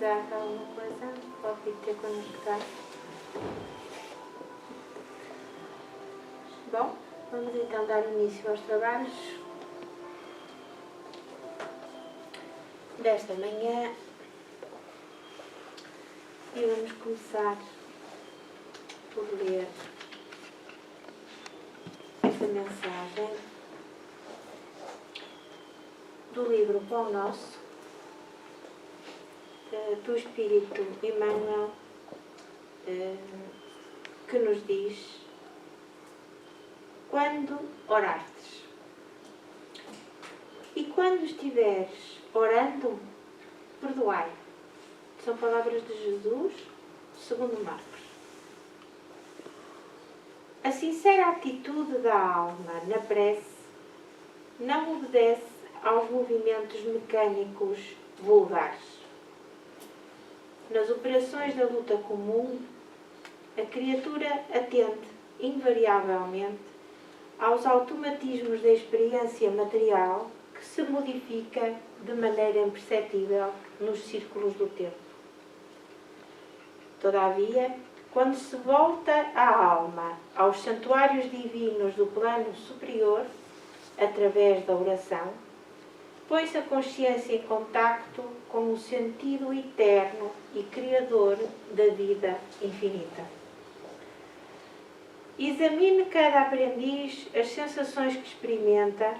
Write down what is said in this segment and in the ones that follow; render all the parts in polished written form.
precisar de alguma coisa, pode vir ter connosco, tá? Bom, vamos então dar início aos trabalhos desta manhã e vamos começar por ler esta mensagem do livro Pão Nosso, do Espírito Emmanuel, que nos diz: quando orares e quando estiveres orando, perdoai. São palavras de Jesus, segundo Marcos. A sincera atitude da alma na prece não obedece aos movimentos mecânicos vulgares. Nas operações da luta comum, a criatura atende invariavelmente aos automatismos da experiência material que se modifica de maneira imperceptível nos círculos do tempo. Todavia, quando se volta a alma aos santuários divinos do plano superior, através da oração, põe-se a consciência em contacto com o sentido eterno e criador da vida infinita. Examine cada aprendiz as sensações que experimenta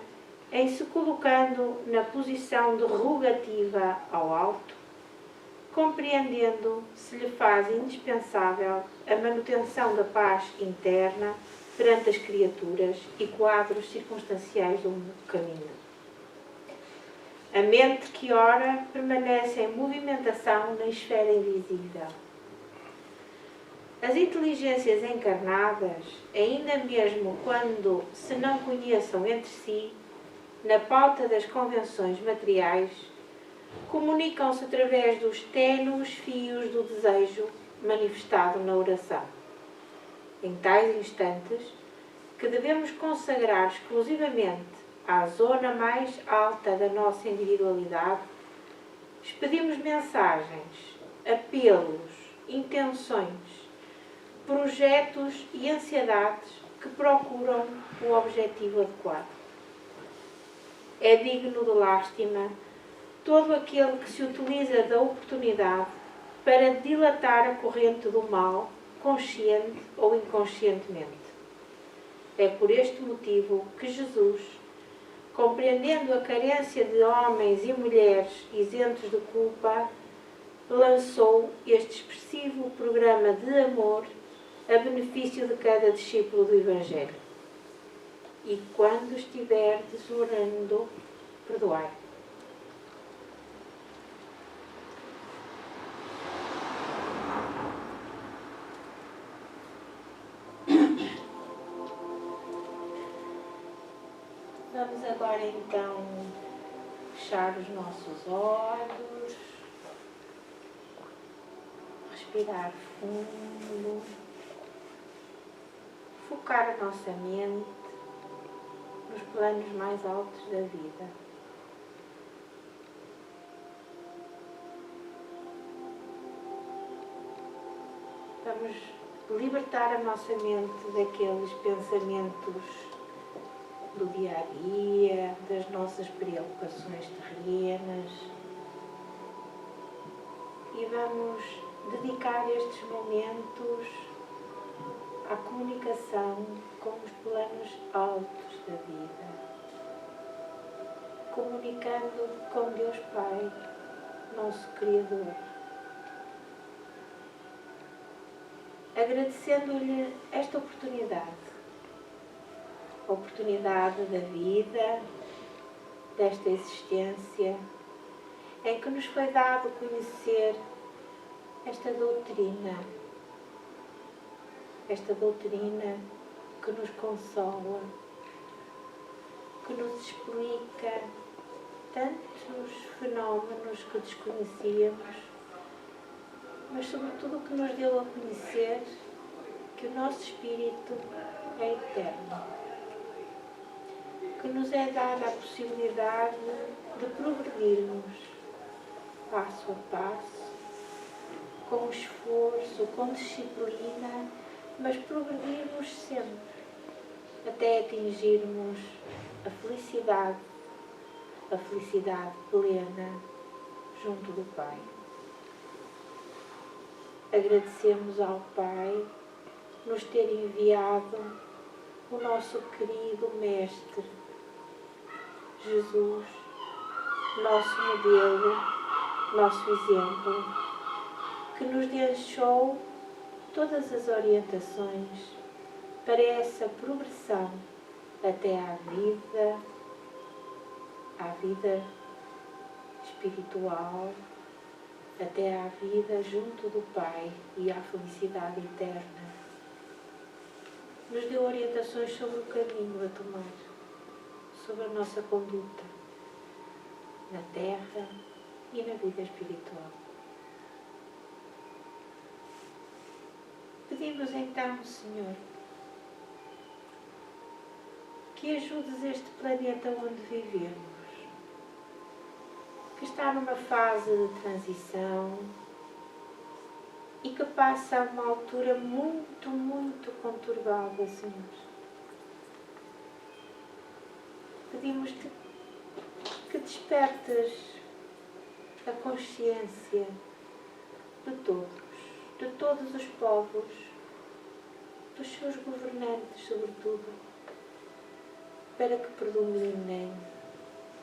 em se colocando na posição de rogativa ao alto, compreendendo se lhe faz indispensável a manutenção da paz interna perante as criaturas e quadros circunstanciais do caminho. A mente que ora permanece em movimentação na esfera invisível. As inteligências encarnadas, ainda mesmo quando se não conheçam entre si, na pauta das convenções materiais, comunicam-se através dos ténues fios do desejo manifestado na oração. Em tais instantes, que devemos consagrar exclusivamente à zona mais alta da nossa individualidade, expedimos mensagens, apelos, intenções, projetos e ansiedades que procuram o objetivo adequado. É digno de lástima todo aquele que se utiliza da oportunidade para dilatar a corrente do mal, consciente ou inconscientemente. É por este motivo que Jesus, compreendendo a carência de homens e mulheres isentos de culpa, lançou este expressivo programa de amor a benefício de cada discípulo do Evangelho. E quando estiverdes orando, perdoai. Vamos agora então fechar os nossos olhos, respirar fundo, focar a nossa mente nos planos mais altos da vida. Vamos libertar a nossa mente daqueles pensamentos do dia a dia, das nossas preocupações terrenas, e vamos dedicar estes momentos à comunicação com os planos altos da vida, comunicando com Deus Pai, nosso Criador, agradecendo-lhe esta oportunidade, a oportunidade da vida, desta existência, em que nos foi dado conhecer esta doutrina que nos consola, que nos explica tantos fenómenos que desconhecíamos, mas sobretudo que nos deu a conhecer que o nosso espírito é eterno, que nos é dada a possibilidade de progredirmos passo a passo, com esforço, com disciplina, mas progredirmos sempre até atingirmos a felicidade plena junto do Pai. Agradecemos ao Pai nos ter enviado o nosso querido Mestre, Jesus, nosso modelo, nosso exemplo, que nos deixou todas as orientações para essa progressão até à vida espiritual, até à vida junto do Pai e à felicidade eterna. Nos deu orientações sobre o caminho a tomar, sobre a nossa conduta na terra e na vida espiritual. Pedimos então, Senhor, que ajudes este planeta onde vivemos, que está numa fase de transição e que passa a uma altura muito, muito conturbada, Senhor. Pedimos-te que despertes a consciência de todos os povos, dos seus governantes, sobretudo, para que predominem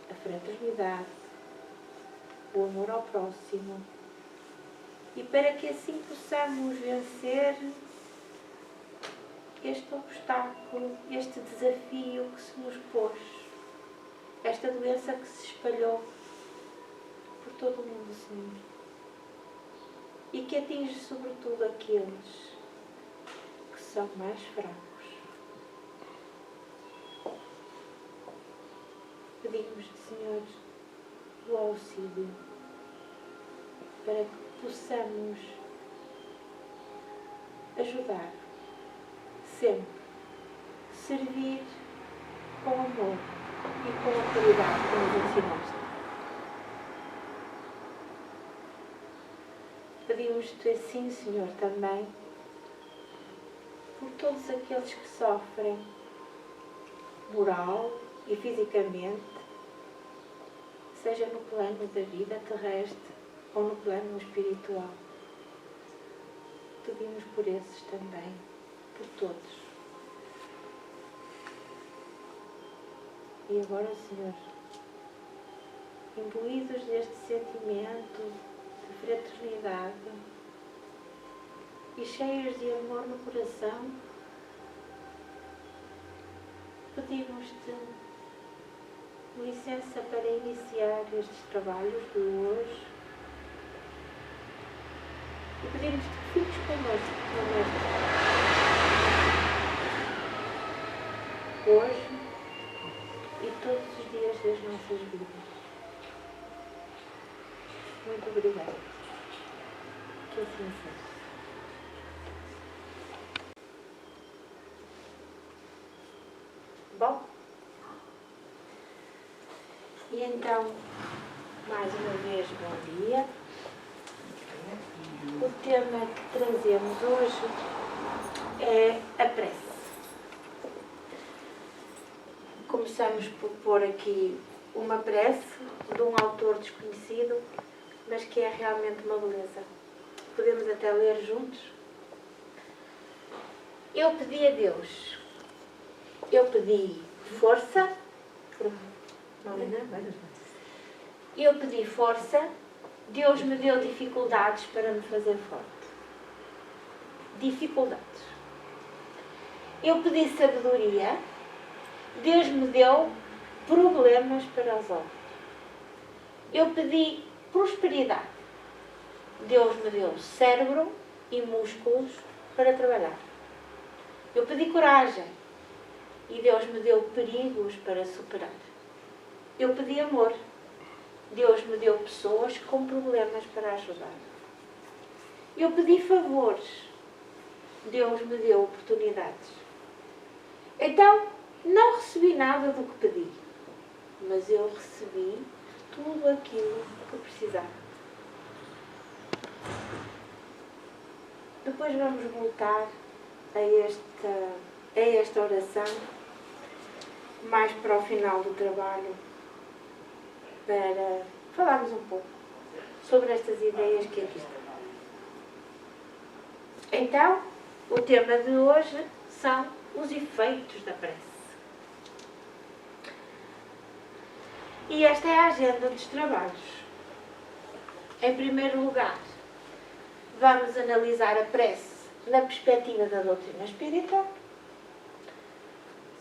a fraternidade, o amor ao próximo, e para que assim possamos vencer este obstáculo, este desafio que se nos pôs, esta doença que se espalhou por todo o mundo, Senhor, e que atinge sobretudo aqueles que são mais fracos. Pedimos-te, Senhor, o auxílio para que possamos ajudar sempre, servir com amor e com a caridade que nos ensinaste. Pedimos-te assim, Senhor, também por todos aqueles que sofrem moral e fisicamente, seja no plano da vida terrestre ou no plano espiritual. Pedimos por esses também, por todos. E agora, Senhor, imbuídos deste sentimento de fraternidade e cheios de amor no coração, pedimos-te licença para iniciar estes trabalhos de hoje e pedimos-te que fiques connosco, hoje e todos os dias das nossas vidas. Muito obrigada. Que assim seja. Bom, e então, mais uma vez, bom dia. O tema que trazemos hoje é a prece. Começamos por pôr aqui uma prece de um autor desconhecido, mas que é realmente uma beleza. Podemos até ler juntos. Eu pedi a Deus. Eu pedi força. Eu pedi força. Deus me deu dificuldades para me fazer forte. Dificuldades. Eu pedi sabedoria. Deus me deu problemas para resolver. Eu pedi prosperidade. Deus me deu cérebro e músculos para trabalhar. Eu pedi coragem. E Deus me deu perigos para superar. Eu pedi amor. Deus me deu pessoas com problemas para ajudar. Eu pedi favores. Deus me deu oportunidades. Então, não recebi nada do que pedi, mas eu recebi tudo aquilo que precisava. Depois vamos voltar a esta oração mais para o final do trabalho, para falarmos um pouco sobre estas ideias que aqui estão. Então, o tema de hoje são os efeitos da prece. E esta é a agenda dos trabalhos. Em primeiro lugar, vamos analisar a prece na perspectiva da doutrina espírita,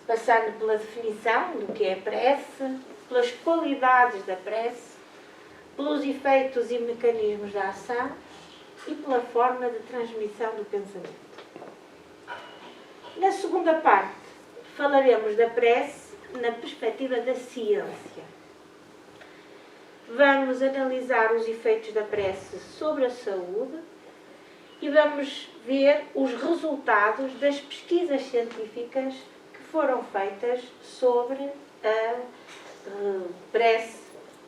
passando pela definição do que é prece, pelas qualidades da prece, pelos efeitos e mecanismos da ação e pela forma de transmissão do pensamento. Na segunda parte, falaremos da prece na perspectiva da ciência. Vamos analisar os efeitos da prece sobre a saúde e vamos ver os resultados das pesquisas científicas que foram feitas sobre a prece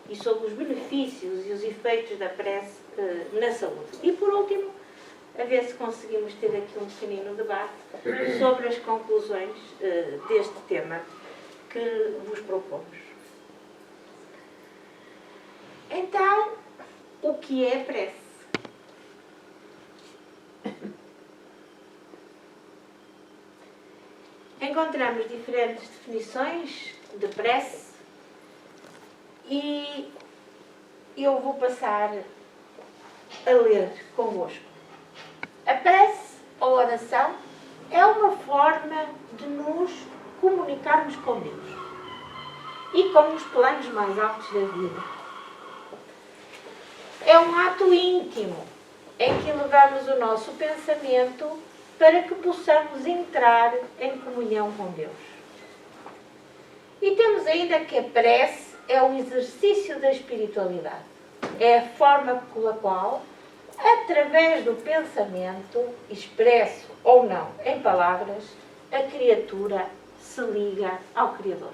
e sobre os benefícios e os efeitos da prece na saúde. E por último, a ver se conseguimos ter aqui um pequenino debate sobre as conclusões deste tema que vos propomos. Então, o que é prece? Encontramos diferentes definições de prece e eu vou passar a ler convosco. A prece ou oração é uma forma de nos comunicarmos com Deus e com os planos mais altos da vida. É um ato íntimo em que levamos o nosso pensamento para que possamos entrar em comunhão com Deus. E temos ainda que a prece é um exercício da espiritualidade. É a forma pela qual, através do pensamento, expresso ou não em palavras, a criatura se liga ao Criador.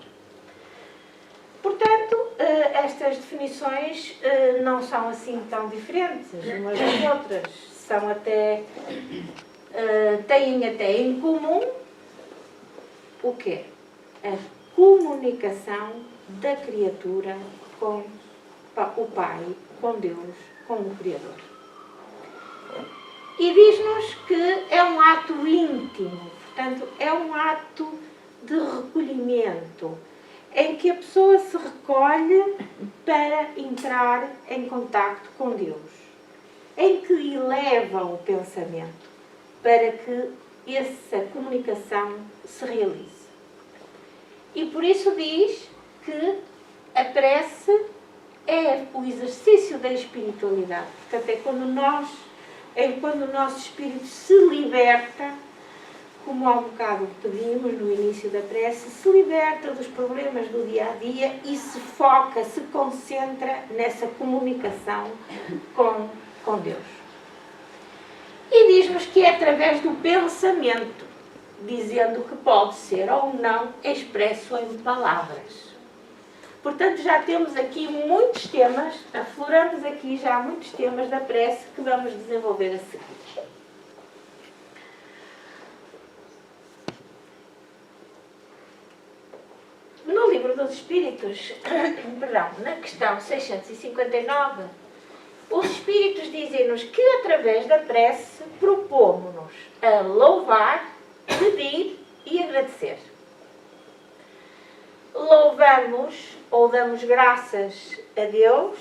Portanto, estas definições não são assim tão diferentes umas das outras. São até, têm até em comum o quê? A comunicação da criatura com o Pai, com Deus, com o Criador. E diz-nos que é um ato íntimo, portanto, é um ato de recolhimento, em que a pessoa se recolhe para entrar em contacto com Deus, em que eleva o pensamento para que essa comunicação se realize. E por isso diz que a prece é o exercício da espiritualidade. Portanto, é quando o nosso espírito se liberta, como há um bocado pedimos no início da prece, se liberta dos problemas do dia-a-dia e se foca, se concentra nessa comunicação com Deus. E diz-nos que é através do pensamento, dizendo que pode ser ou não expresso em palavras. Portanto, já temos aqui muitos temas, afloramos aqui já muitos temas da prece que vamos desenvolver a seguir. No Livro dos Espíritos, na questão 659, os Espíritos dizem-nos que através da prece propomos-nos a louvar, pedir e agradecer. Louvamos ou damos graças a Deus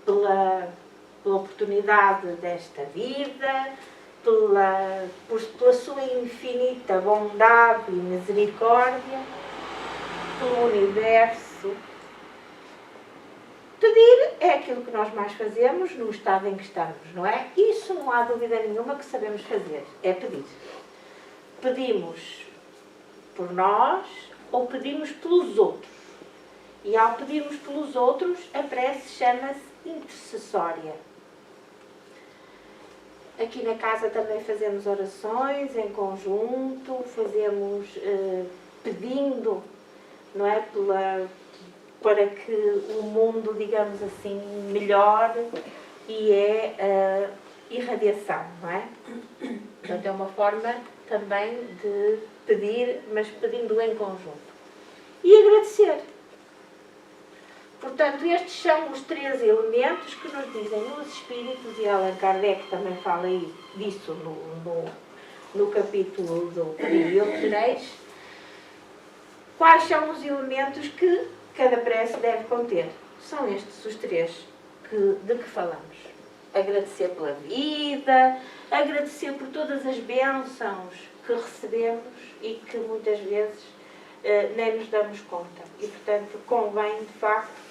pela oportunidade desta vida, pela sua infinita bondade e misericórdia, pelo universo. Pedir é aquilo que nós mais fazemos no estado em que estamos, não é? Isso não há dúvida nenhuma que sabemos fazer, é pedir. Pedimos por nós ou pedimos pelos outros. E ao pedirmos pelos outros, a prece chama-se intercessória. Aqui na casa também fazemos orações em conjunto, fazemos pedindo, não é? Para que o mundo, digamos assim, melhore e irradiação, não é? Portanto, é uma forma também de pedir, mas pedindo em conjunto. E agradecer. Portanto, estes são os 3 elementos que nos dizem nos Espíritos, e Allan Kardec também fala disso no capítulo do Pedir e Obtereis, quais são os elementos que cada prece deve conter. São estes os 3 de que falamos. Agradecer pela vida, agradecer por todas as bênçãos que recebemos e que muitas vezes nem nos damos conta. E, portanto, convém, de facto,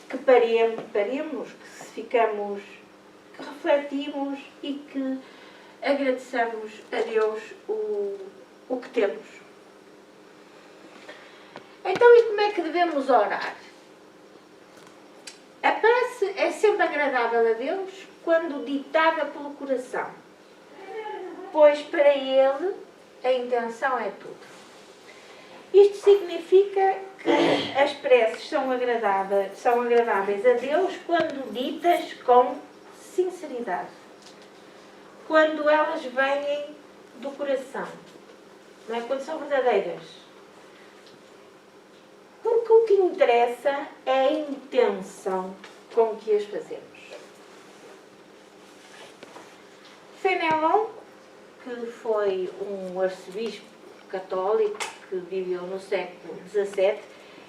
que paremos, que refletimos e que agradeçamos a Deus o que temos. Então, e como é que devemos orar? A prece é sempre agradável a Deus quando ditada pelo coração, pois para Ele a intenção é tudo. Isto significa que as preces são agradáveis a Deus quando ditas com sinceridade, quando elas vêm do coração, não é? Quando são verdadeiras. Porque o que interessa é a intenção com que as fazemos. Fenelon, que foi um arcebispo católico que viveu no século XVII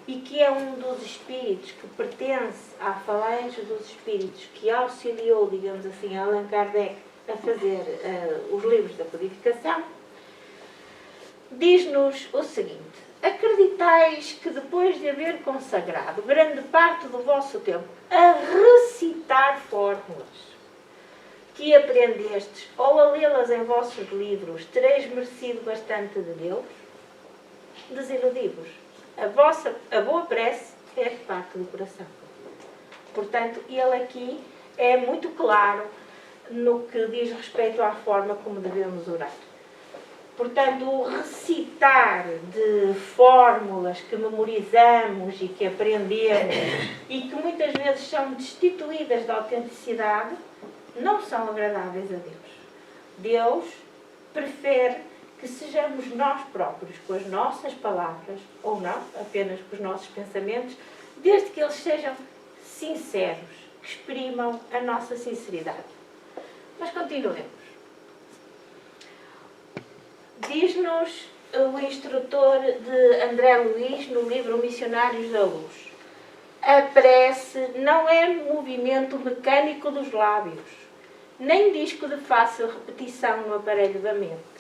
e que é um dos espíritos que pertence à falange dos espíritos que auxiliou, digamos assim, Allan Kardec a fazer os livros da codificação, diz-nos o seguinte: acreditais que depois de haver consagrado grande parte do vosso tempo a recitar fórmulas que aprendestes ou a lê-las em vossos livros, tereis merecido bastante de Deus? Desiludi-vos. A boa prece é de parte do coração. Portanto, ele aqui é muito claro no que diz respeito à forma como devemos orar. Portanto, o recitar de fórmulas que memorizamos e que aprendemos e que muitas vezes são destituídas da autenticidade, não são agradáveis a Deus. Deus prefere que sejamos nós próprios, com as nossas palavras, ou não, apenas com os nossos pensamentos, desde que eles sejam sinceros, que exprimam a nossa sinceridade. Mas continuemos. Diz-nos o instrutor de André Luiz no livro Missionários da Luz: a prece não é movimento mecânico dos lábios, nem disco de fácil repetição no aparelho da mente.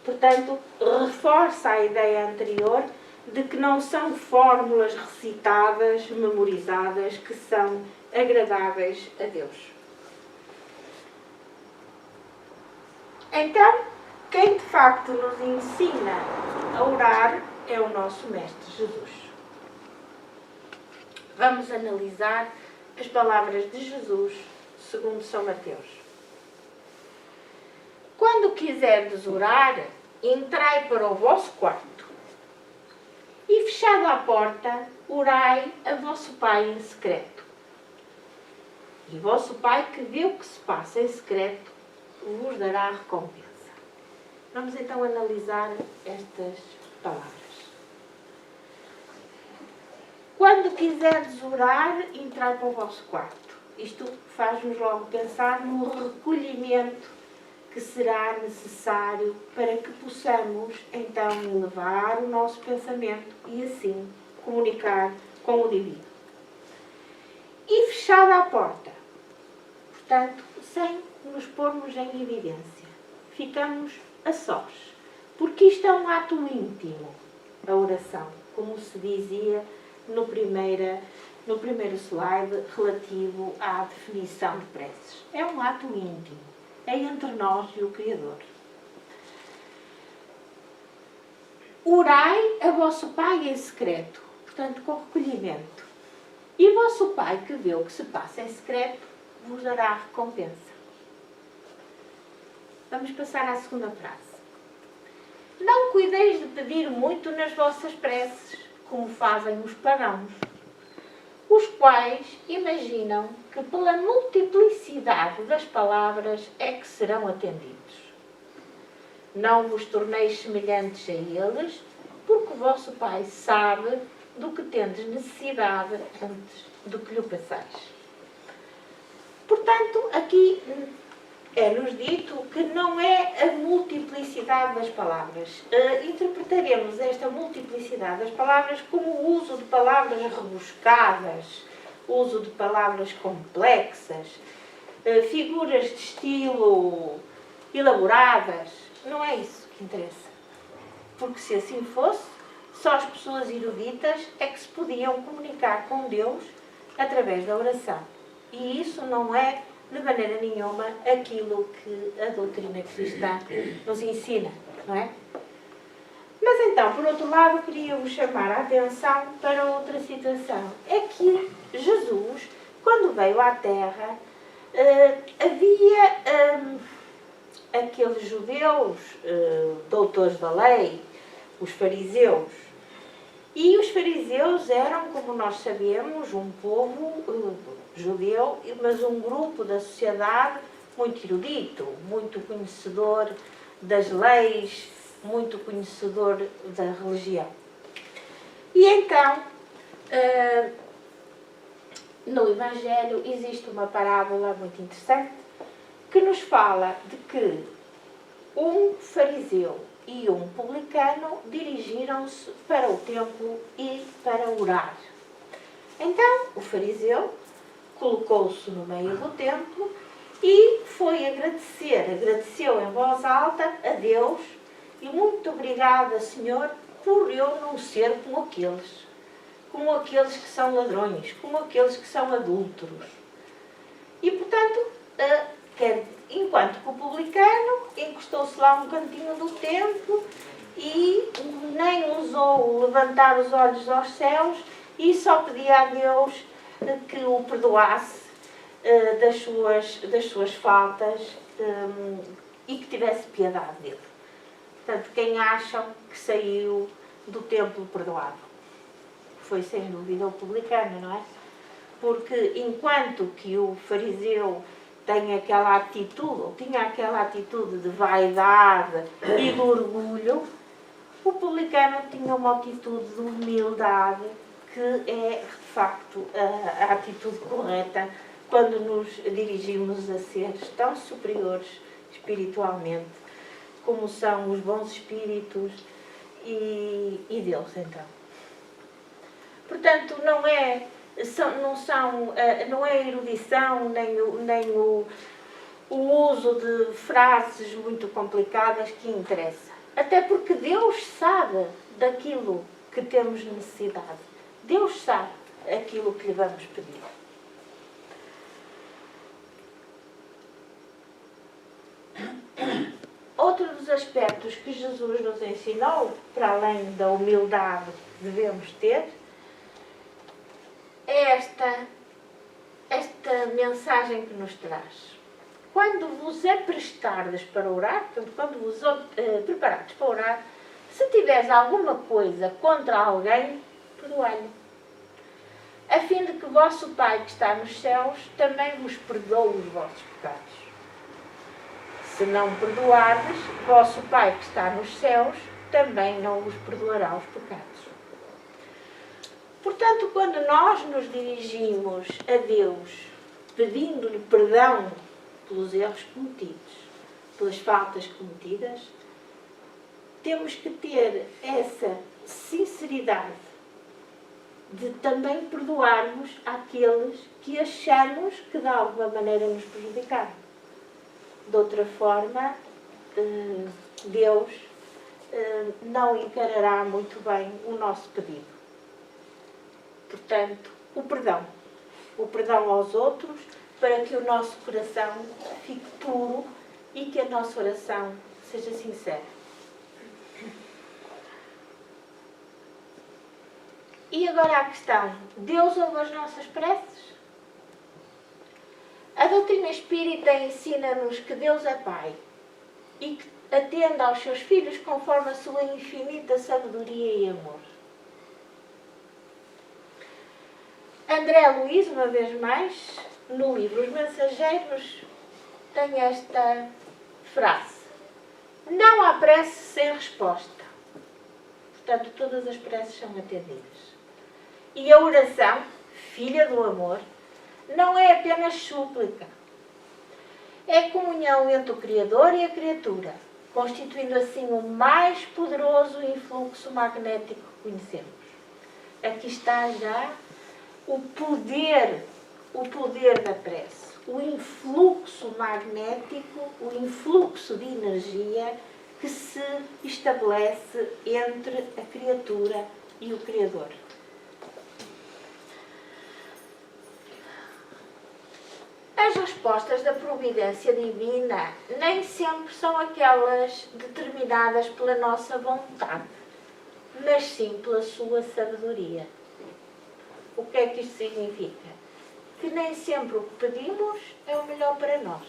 Portanto, reforça a ideia anterior de que não são fórmulas recitadas, memorizadas, que são agradáveis a Deus. Então, quem de facto nos ensina a orar é o nosso Mestre Jesus. Vamos analisar as palavras de Jesus segundo São Mateus. Quando quiserdes orar, entrai para o vosso quarto e, fechada a porta, orai a vosso Pai em secreto. E vosso Pai, que vê o que se passa em secreto, vos dará a recompensa. Vamos então analisar estas palavras. Quando quiserdes orar, entrai para o vosso quarto. Isto faz-nos logo pensar no recolhimento que será necessário para que possamos então elevar o nosso pensamento e assim comunicar com o Divino. E fechada a porta, portanto, sem nos pormos em evidência, ficamos a sós, porque isto é um ato íntimo, a oração, como se dizia no primeiro slide relativo à definição de preces. É um ato íntimo, é entre nós e o Criador. Orai a vosso Pai em secreto, portanto com recolhimento, e vosso Pai, que vê o que se passa em secreto, vos dará a recompensa. Vamos passar à segunda frase. Não cuideis de pedir muito nas vossas preces, como fazem os pagãos, os quais quais imaginam que pela multiplicidade das palavras é que serão atendidos. Não vos torneis semelhantes a eles, porque o vosso Pai sabe do que tendes necessidade antes do que lhe passais. Portanto, aqui é-nos dito que não é a multiplicidade das palavras. Interpretaremos esta multiplicidade das palavras como o uso de palavras rebuscadas, uso de palavras complexas, figuras de estilo elaboradas. Não é isso que interessa. Porque se assim fosse, só as pessoas eruditas é que se podiam comunicar com Deus através da oração. E isso não é, de maneira nenhuma, aquilo que a doutrina cristã nos ensina, não é? Mas então, por outro lado, queria-vos chamar a atenção para outra situação. É que Jesus, quando veio à Terra, havia aqueles judeus, doutores da lei, os fariseus. E os fariseus eram, como nós sabemos, um povo judeu, mas um grupo da sociedade muito erudito, muito conhecedor das leis, muito conhecedor da religião. E então, no Evangelho existe uma parábola muito interessante que nos fala de que um fariseu e um publicano dirigiram-se para o templo e para orar. Então, o fariseu colocou-se no meio do templo e foi agradeceu em voz alta a Deus e muito obrigada, Senhor, por eu não ser como aqueles que são ladrões, como aqueles que são adúlteros. E, portanto, enquanto que o publicano encostou-se lá um cantinho do templo e nem ousou levantar os olhos aos céus e só pedia a Deus que o perdoasse das suas faltas e que tivesse piedade dele. Portanto, quem acham que saiu do templo perdoado? Foi sem dúvida o publicano, não é? Porque enquanto que o fariseu tinha aquela atitude de vaidade e de orgulho, o publicano tinha uma atitude de humildade que é, de facto, a atitude correta quando nos dirigimos a seres tão superiores espiritualmente, como são os bons espíritos e Deus, então. Portanto, não é a erudição, nem o uso de frases muito complicadas que interessa. Até porque Deus sabe daquilo que temos necessidade. Deus sabe aquilo que lhe vamos pedir. Outro dos aspectos que Jesus nos ensinou, para além da humildade que devemos ter, é esta mensagem que nos traz. Quando vos aprestardes para orar, portanto, quando vos preparardes para orar, se tiveres alguma coisa contra alguém, perdoai-lhe, a fim de que o vosso Pai que está nos céus também vos perdoe os vossos pecados. Se não perdoardes, vosso Pai que está nos céus também não vos perdoará os pecados. Portanto, quando nós nos dirigimos a Deus pedindo-lhe perdão pelos erros cometidos, pelas faltas cometidas, temos que ter essa sinceridade de também perdoarmos aqueles que achamos que de alguma maneira nos prejudicaram. De outra forma, Deus não encarará muito bem o nosso pedido. Portanto, o perdão aos outros, para que o nosso coração fique puro e que a nossa oração seja sincera. E agora a questão, Deus ouve as nossas preces? A doutrina espírita ensina-nos que Deus é Pai e que atende aos seus filhos conforme a sua infinita sabedoria e amor. André Luiz, uma vez mais, no livro Os Mensageiros, tem esta frase: não há prece sem resposta. Portanto, todas as preces são atendidas. E a oração, filha do amor, não é apenas súplica. É comunhão entre o Criador e a criatura, constituindo assim o mais poderoso influxo magnético que conhecemos. Aqui está já o poder da prece, o influxo magnético, o influxo de energia que se estabelece entre a criatura e o Criador. As respostas da providência divina nem sempre são aquelas determinadas pela nossa vontade, mas sim pela sua sabedoria. O que é que isto significa? Que nem sempre o que pedimos é o melhor para nós.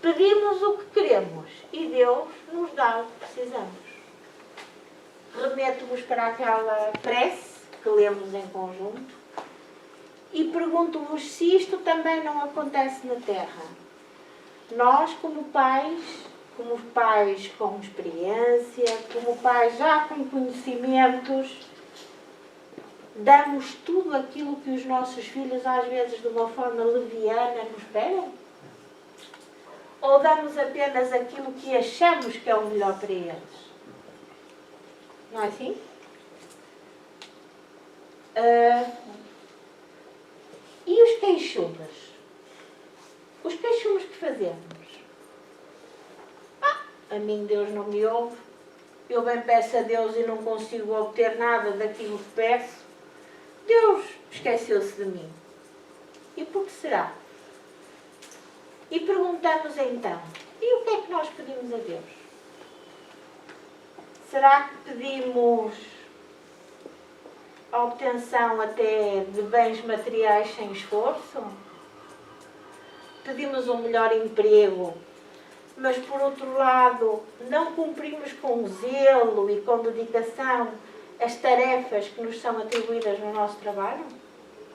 Pedimos o que queremos e Deus nos dá o que precisamos. Remeto-vos para aquela prece que lemos em conjunto e pergunto-vos se isto também não acontece na Terra. Nós, como pais com experiência, como pais já com conhecimentos, damos tudo aquilo que os nossos filhos, às vezes de uma forma leviana, nos pedem? Ou damos apenas aquilo que achamos que é o melhor para eles? Não é assim? E os queixumes? Os queixumes que fazemos? A mim Deus não me ouve. Eu bem peço a Deus e não consigo obter nada daquilo que peço. Deus esqueceu-se de mim. E por que será? E perguntamos então, e o que é que nós pedimos a Deus? Será que pedimos a obtenção até de bens materiais sem esforço? Pedimos um melhor emprego, mas por outro lado não cumprimos com zelo e com dedicação as tarefas que nos são atribuídas no nosso trabalho?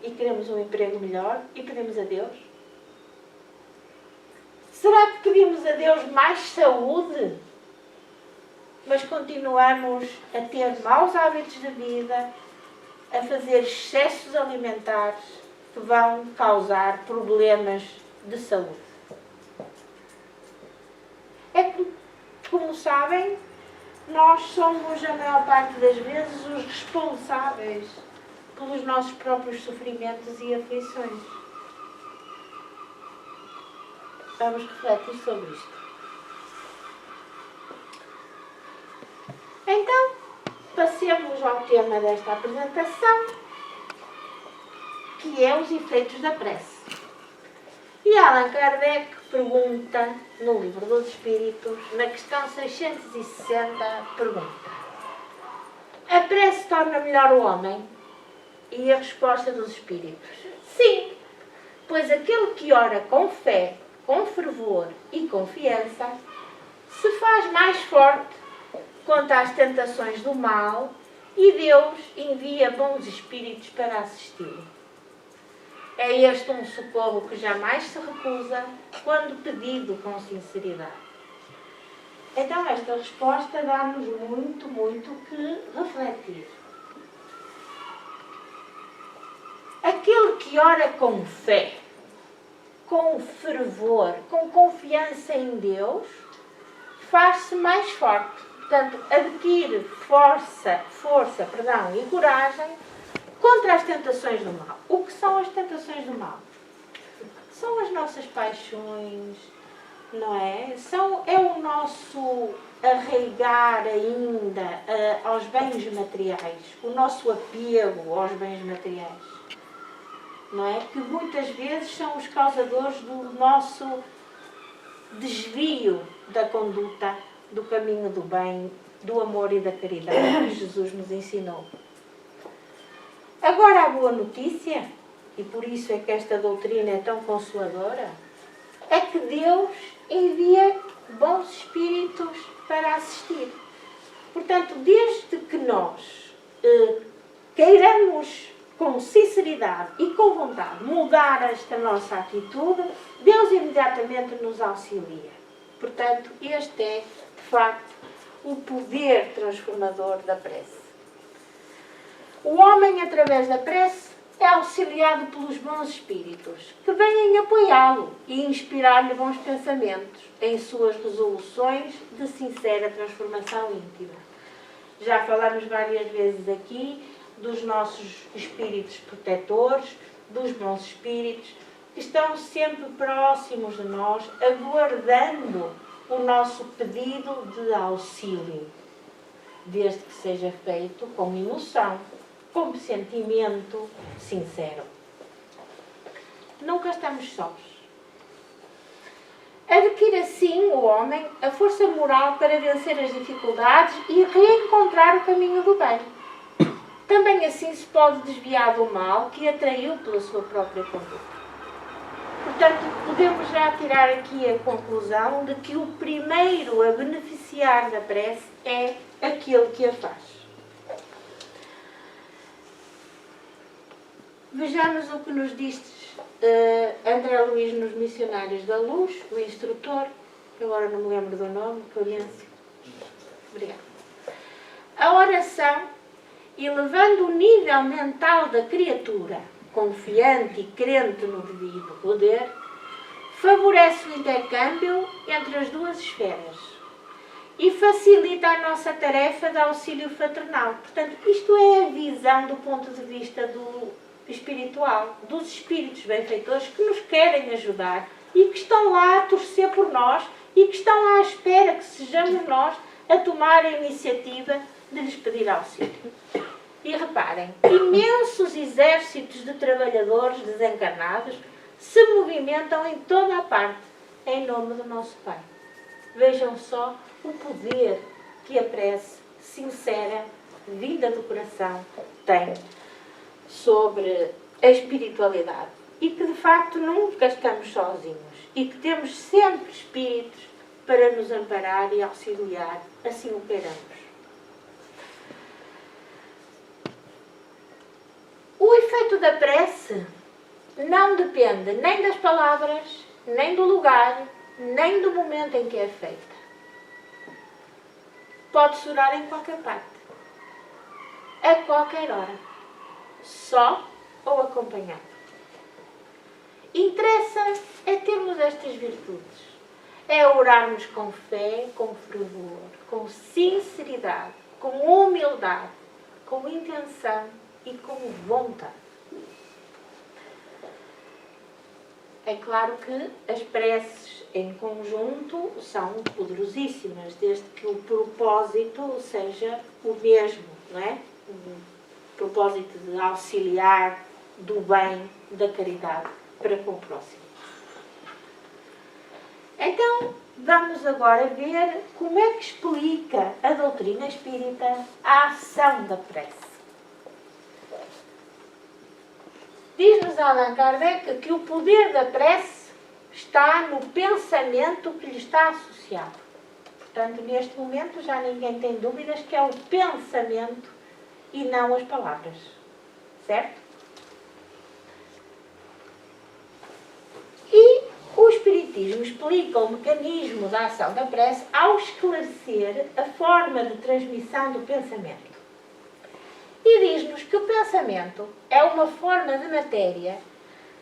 E queremos um emprego melhor e pedimos a Deus? Será que pedimos a Deus mais saúde, mas continuamos a ter maus hábitos de vida, a fazer excessos alimentares que vão causar problemas de saúde? É que, como sabem, nós somos, a maior parte das vezes, os responsáveis pelos nossos próprios sofrimentos e aflições. Vamos refletir sobre isto. Então, passemos ao tema desta apresentação, que é os efeitos da prece. E Allan Kardec pergunta, no Livro dos Espíritos, na questão 660, pergunta: a prece torna melhor o homem? E a resposta dos Espíritos: sim, pois aquele que ora com fé, com fervor e confiança, se faz mais forte contra as tentações do mal e Deus envia bons espíritos para assisti-lo. É este um socorro que jamais se recusa quando pedido com sinceridade. Então esta resposta dá-nos muito, muito que refletir. Aquele que ora com fé, com fervor, com confiança em Deus, faz-se mais forte. Portanto, adquire força e coragem contra as tentações do mal. O que são as tentações do mal? São as nossas paixões, não é? É o nosso arraigar ainda aos bens materiais, o nosso apego aos bens materiais, não é? Que muitas vezes são os causadores do nosso desvio da conduta, do caminho do bem, do amor e da caridade que Jesus nos ensinou. Agora a boa notícia, e por isso é que esta doutrina é tão consoladora, é que Deus envia bons espíritos para assistir. Portanto, desde que nós queiramos com sinceridade e com vontade, mudar esta nossa atitude, Deus imediatamente nos auxilia. Portanto, este é, de facto, o poder transformador da prece. O homem, através da prece, é auxiliado pelos bons espíritos, que vêm apoiá-lo e inspirar-lhe bons pensamentos em suas resoluções de sincera transformação íntima. Já falamos várias vezes aqui dos nossos espíritos protetores, dos bons espíritos, que estão sempre próximos de nós, aguardando o nosso pedido de auxílio, desde que seja feito com emoção, com sentimento sincero. Nunca estamos sós. Adquire assim o homem a força moral para vencer as dificuldades e reencontrar o caminho do bem. Também assim se pode desviar do mal que atraiu pela sua própria conduta. Portanto, podemos já tirar aqui a conclusão de que o primeiro a beneficiar da prece é aquele que a faz. Vejamos o que nos diz André Luiz nos Missionários da Luz, o instrutor, agora não me lembro do nome, Clemêncio. Obrigada. A oração, elevando o nível mental da criatura, confiante e crente no divino poder, favorece o intercâmbio entre as duas esferas e facilita a nossa tarefa de auxílio fraternal. Portanto, isto é a visão do ponto de vista do espiritual, dos espíritos benfeitores que nos querem ajudar e que estão lá a torcer por nós e que estão à espera que sejamos nós a tomar a iniciativa de lhes pedir auxílio. E reparem, imensos exércitos de trabalhadores desencarnados se movimentam em toda a parte em nome do nosso Pai. Vejam só o poder que a prece sincera, vinda do coração, tem sobre a espiritualidade. E que de facto nunca estamos sozinhos. E que temos sempre espíritos para nos amparar e auxiliar, assim o queiramos. O efeito da prece não depende nem das palavras, nem do lugar, nem do momento em que é feita. Pode-se orar em qualquer parte, a qualquer hora, só ou acompanhado. Interessa é termos estas virtudes. É orarmos com fé, com fervor, com sinceridade, com humildade, com intenção e com vontade. É claro que as preces em conjunto são poderosíssimas, desde que o propósito seja o mesmo, não é? O propósito de auxiliar do bem, da caridade para com o próximo. Então, vamos agora ver como é que explica a doutrina espírita a ação da prece. Diz-nos Allan Kardec que o poder da prece está no pensamento que lhe está associado. Portanto, neste momento já ninguém tem dúvidas que é o pensamento e não as palavras. Certo? E o Espiritismo explica o mecanismo da ação da prece ao esclarecer a forma de transmissão do pensamento. E diz-nos que o pensamento é uma forma de matéria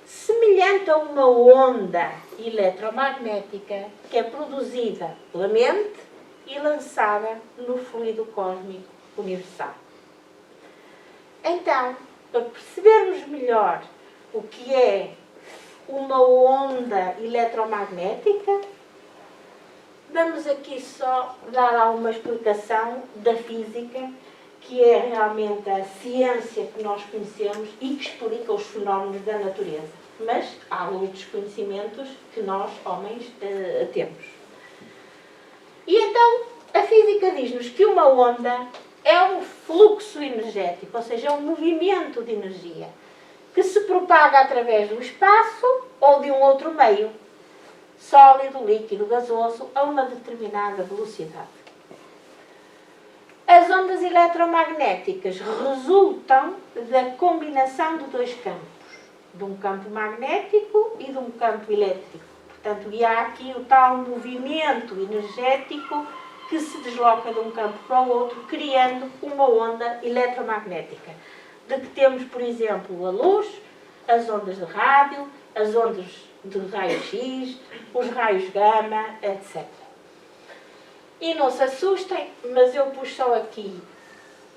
semelhante a uma onda eletromagnética que é produzida pela mente e lançada no fluido cósmico universal. Então, para percebermos melhor o que é uma onda eletromagnética, vamos aqui só dar alguma explicação da física, que é realmente a ciência que nós conhecemos e que explica os fenómenos da natureza. Mas há muitos conhecimentos que nós, homens, temos. E então, a física diz-nos que uma onda é um fluxo energético, ou seja, é um movimento de energia, que se propaga através do espaço ou de um outro meio, sólido, líquido, gasoso, a uma determinada velocidade. As ondas eletromagnéticas resultam da combinação de dois campos, de um campo magnético e de um campo elétrico. Portanto, e há aqui o tal movimento energético que se desloca de um campo para o outro, criando uma onda eletromagnética. De que temos, por exemplo, a luz, as ondas de rádio, as ondas de raio-x, os raios gama, etc. E não se assustem, mas eu pus só aqui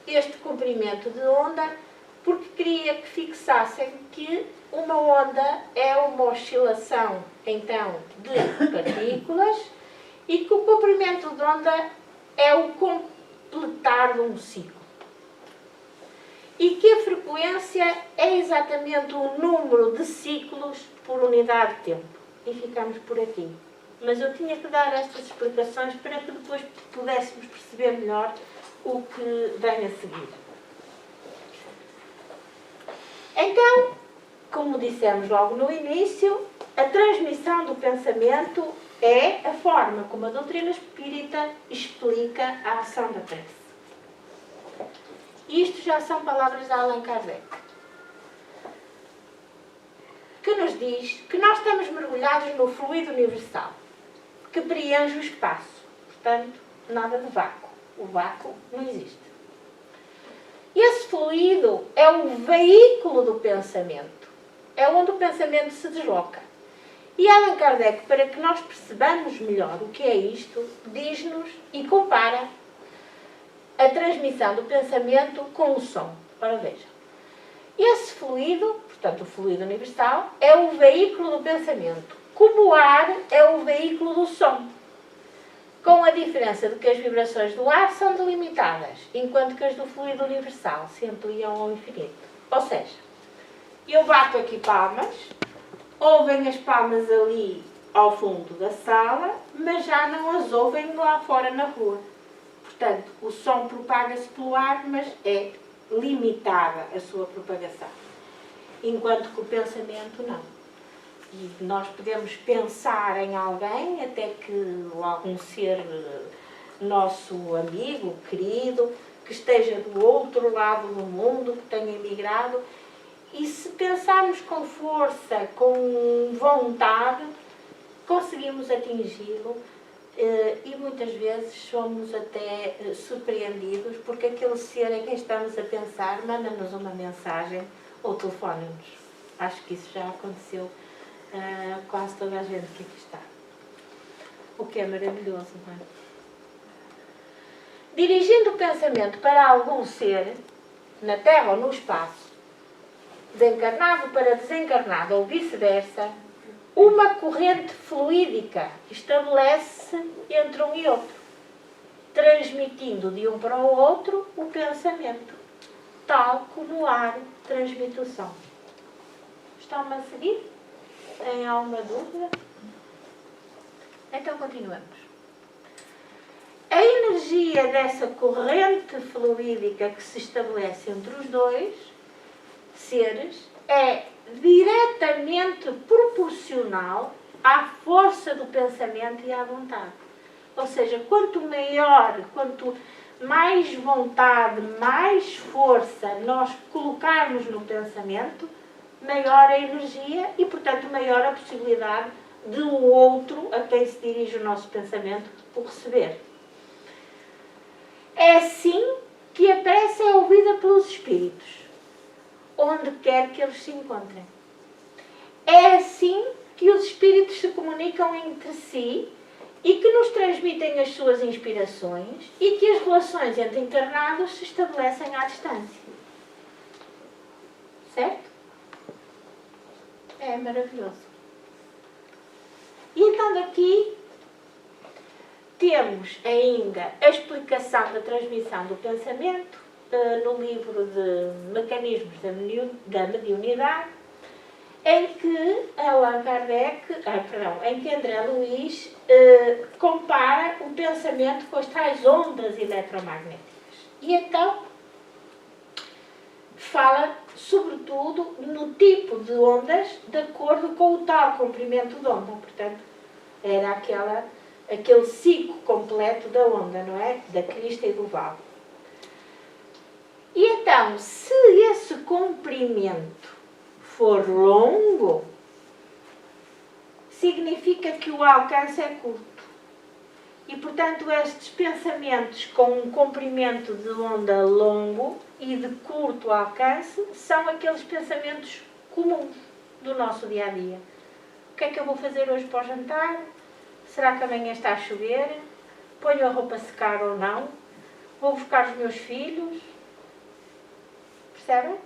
este comprimento de onda porque queria que fixassem que uma onda é uma oscilação, então, de partículas e que o comprimento de onda é o completar de um ciclo. E que a frequência é exatamente o número de ciclos por unidade de tempo. E ficamos por aqui. Mas eu tinha que dar estas explicações para que depois pudéssemos perceber melhor o que vem a seguir. Então, como dissemos logo no início, a transmissão do pensamento é a forma como a doutrina espírita explica a ação da prece. Isto já são palavras de Allan Kardec, que nos diz que nós estamos mergulhados no fluido universal, que preenche o espaço. Portanto, nada de vácuo. O vácuo não existe. Esse fluido é o veículo do pensamento. É onde o pensamento se desloca. E Allan Kardec, para que nós percebamos melhor o que é isto, diz-nos e compara a transmissão do pensamento com o som. Ora, vejam. Esse fluido, portanto o fluido universal, é o veículo do pensamento, como o ar é o veículo do som. Com a diferença de que as vibrações do ar são delimitadas, enquanto que as do fluido universal se ampliam ao infinito. Ou seja, eu bato aqui palmas, ouvem as palmas ali ao fundo da sala, mas já não as ouvem lá fora na rua. Portanto, o som propaga-se pelo ar, mas é limitada a sua propagação. Enquanto que o pensamento não. E nós podemos pensar em alguém, até que algum ser nosso amigo, querido, que esteja do outro lado do mundo, que tenha emigrado, e se pensarmos com força, com vontade, conseguimos atingi-lo. E muitas vezes somos até surpreendidos porque aquele ser em quem estamos a pensar manda-nos uma mensagem ou telefona-nos. Acho que isso já aconteceu quase toda a gente que aqui está. O que é maravilhoso, não é? Dirigindo o pensamento para algum ser, na Terra ou no espaço, desencarnado para desencarnado ou vice-versa, uma corrente fluídica estabelece entre um e outro, transmitindo de um para o outro o pensamento, tal como o ar transmite o som. Estão-me a seguir? Têm alguma dúvida? Então continuamos. A energia dessa corrente fluídica que se estabelece entre os dois seres é diretamente proporcional à força do pensamento e à vontade. Ou seja, quanto maior, quanto mais vontade, mais força nós colocarmos no pensamento, maior a energia e, portanto, maior a possibilidade de o outro, a quem se dirige o nosso pensamento, o receber. É assim que a prece é ouvida pelos espíritos, onde quer que eles se encontrem. É assim que os espíritos se comunicam entre si e que nos transmitem as suas inspirações e que as relações entre encarnados se estabelecem à distância. Certo? É maravilhoso. E então daqui temos ainda a explicação da transmissão do pensamento no livro de Mecanismos da Mediunidade, em que Allan Kardec, em que André Luiz compara o pensamento com as tais ondas eletromagnéticas. E então fala, sobretudo, no tipo de ondas de acordo com o tal comprimento de onda. Portanto, era aquele ciclo completo da onda, não é? Da crista e do vale. E então, se esse comprimento for longo, significa que o alcance é curto. E, portanto, estes pensamentos com um comprimento de onda longo e de curto alcance são aqueles pensamentos comuns do nosso dia-a-dia. O que é que eu vou fazer hoje para o jantar? Será que amanhã está a chover? Ponho a roupa a secar ou não? Vou buscar os meus filhos? Percebem?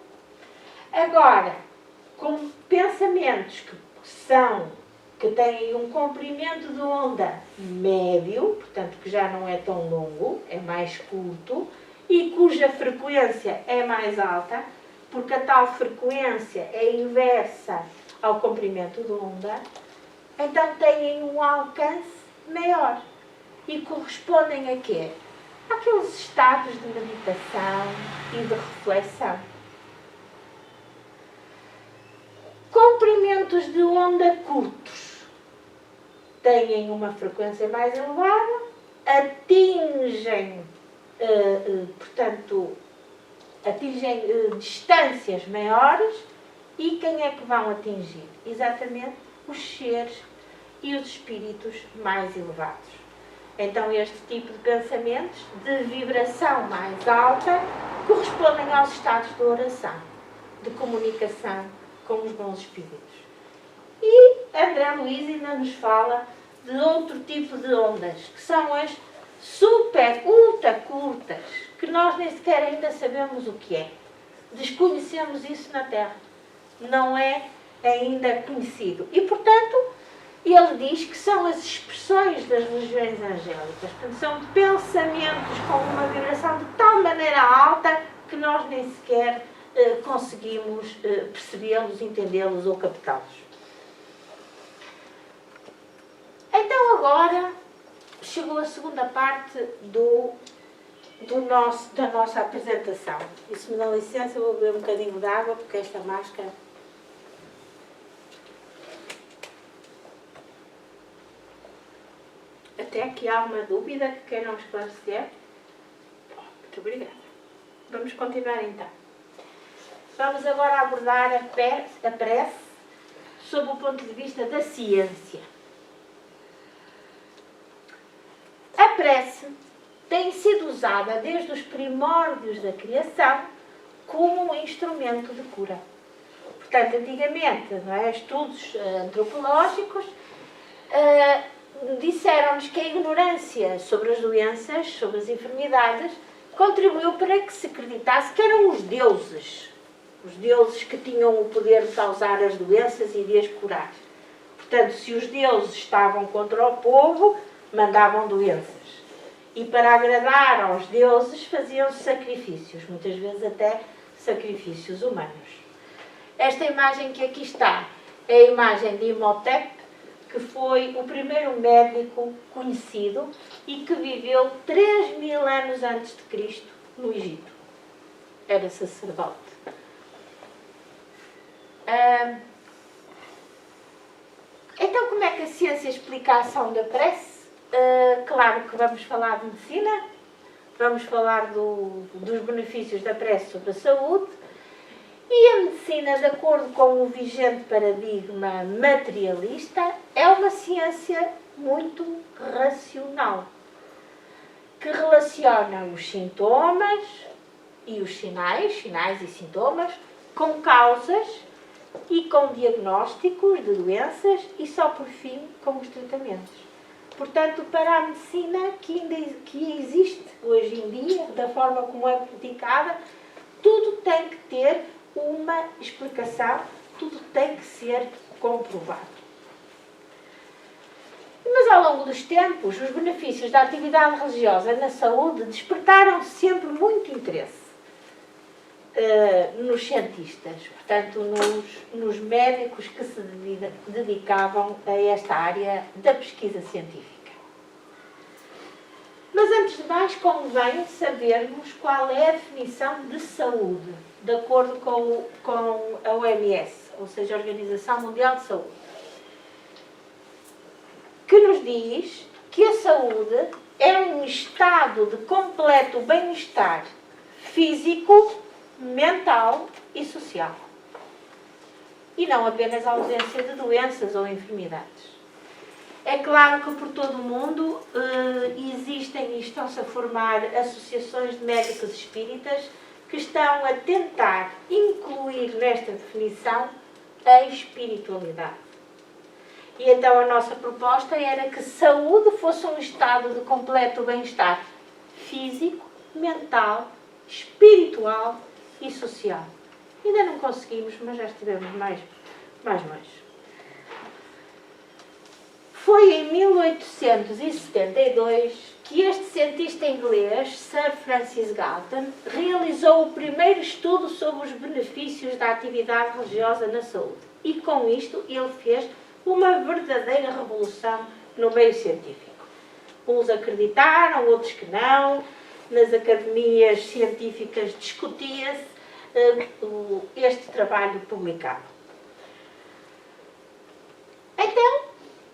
Agora, com pensamentos que têm um comprimento de onda médio, portanto que já não é tão longo, é mais curto, e cuja frequência é mais alta, porque a tal frequência é inversa ao comprimento de onda, então têm um alcance maior. E correspondem a quê? Àqueles estados de meditação e de reflexão. Comprimentos de onda curtos têm uma frequência mais elevada, atingem distâncias maiores. E quem é que vão atingir? Exatamente os seres e os espíritos mais elevados. Então este tipo de pensamentos de vibração mais alta correspondem aos estados de oração, de comunicação com os bons espíritos. E André Luiz ainda nos fala de outro tipo de ondas, que são as super, ultra curtas, que nós nem sequer ainda sabemos o que é. Desconhecemos isso na Terra. Não é ainda conhecido. E, portanto, ele diz que são as expressões das legiões angélicas. Portanto, são pensamentos com uma vibração de tal maneira alta que nós nem sequer conseguimos percebê-los, entendê-los ou captá-los. Então agora chegou a segunda parte da nossa apresentação. E se me dá licença, eu vou beber um bocadinho de água, porque esta máscara... Até aqui há uma dúvida que queiram esclarecer. Muito obrigada. Vamos continuar então. Vamos agora abordar a prece sob o ponto de vista da ciência. A prece tem sido usada desde os primórdios da criação como um instrumento de cura. Portanto, antigamente, não é? Estudos antropológicos disseram-nos que a ignorância sobre as doenças, sobre as enfermidades, contribuiu para que se acreditasse que eram os deuses que tinham o poder de causar as doenças e de as curar. Portanto, se os deuses estavam contra o povo, mandavam doenças. E para agradar aos deuses faziam-se sacrifícios, muitas vezes até sacrifícios humanos. Esta imagem que aqui está é a imagem de Imhotep, que foi o primeiro médico conhecido e que viveu 3.000 anos antes de Cristo no Egito. Era sacerdote. Então, como é que a ciência explica a ação da prece? Claro que vamos falar de medicina, vamos falar dos benefícios da prece sobre a saúde, e a medicina, de acordo com o vigente paradigma materialista, é uma ciência muito racional, que relaciona os sintomas e os sinais e sintomas, com causas e com diagnósticos de doenças e só por fim com os tratamentos. Portanto, para a medicina que existe hoje em dia, da forma como é praticada, tudo tem que ter uma explicação, tudo tem que ser comprovado. Mas ao longo dos tempos, os benefícios da atividade religiosa na saúde despertaram sempre muito interesse nos cientistas, portanto nos médicos que se dedicavam a esta área da pesquisa científica. Mas antes de mais convém sabermos qual é a definição de saúde, de acordo com a OMS, ou seja, a Organização Mundial de Saúde, que nos diz que a saúde é um estado de completo bem-estar físico, mental e social. E não apenas a ausência de doenças ou enfermidades. É claro que por todo o mundo existem e estão-se a formar associações de médicos espíritas que estão a tentar incluir nesta definição a espiritualidade. E então a nossa proposta era que saúde fosse um estado de completo bem-estar físico, mental, espiritual e social. Ainda não conseguimos, mas já estivemos mais longe. Foi em 1872 que este cientista inglês, Sir Francis Galton, realizou o primeiro estudo sobre os benefícios da atividade religiosa na saúde. E com isto ele fez uma verdadeira revolução no meio científico. Uns acreditaram, outros que não. Nas academias científicas discutia-se este trabalho publicado. Então,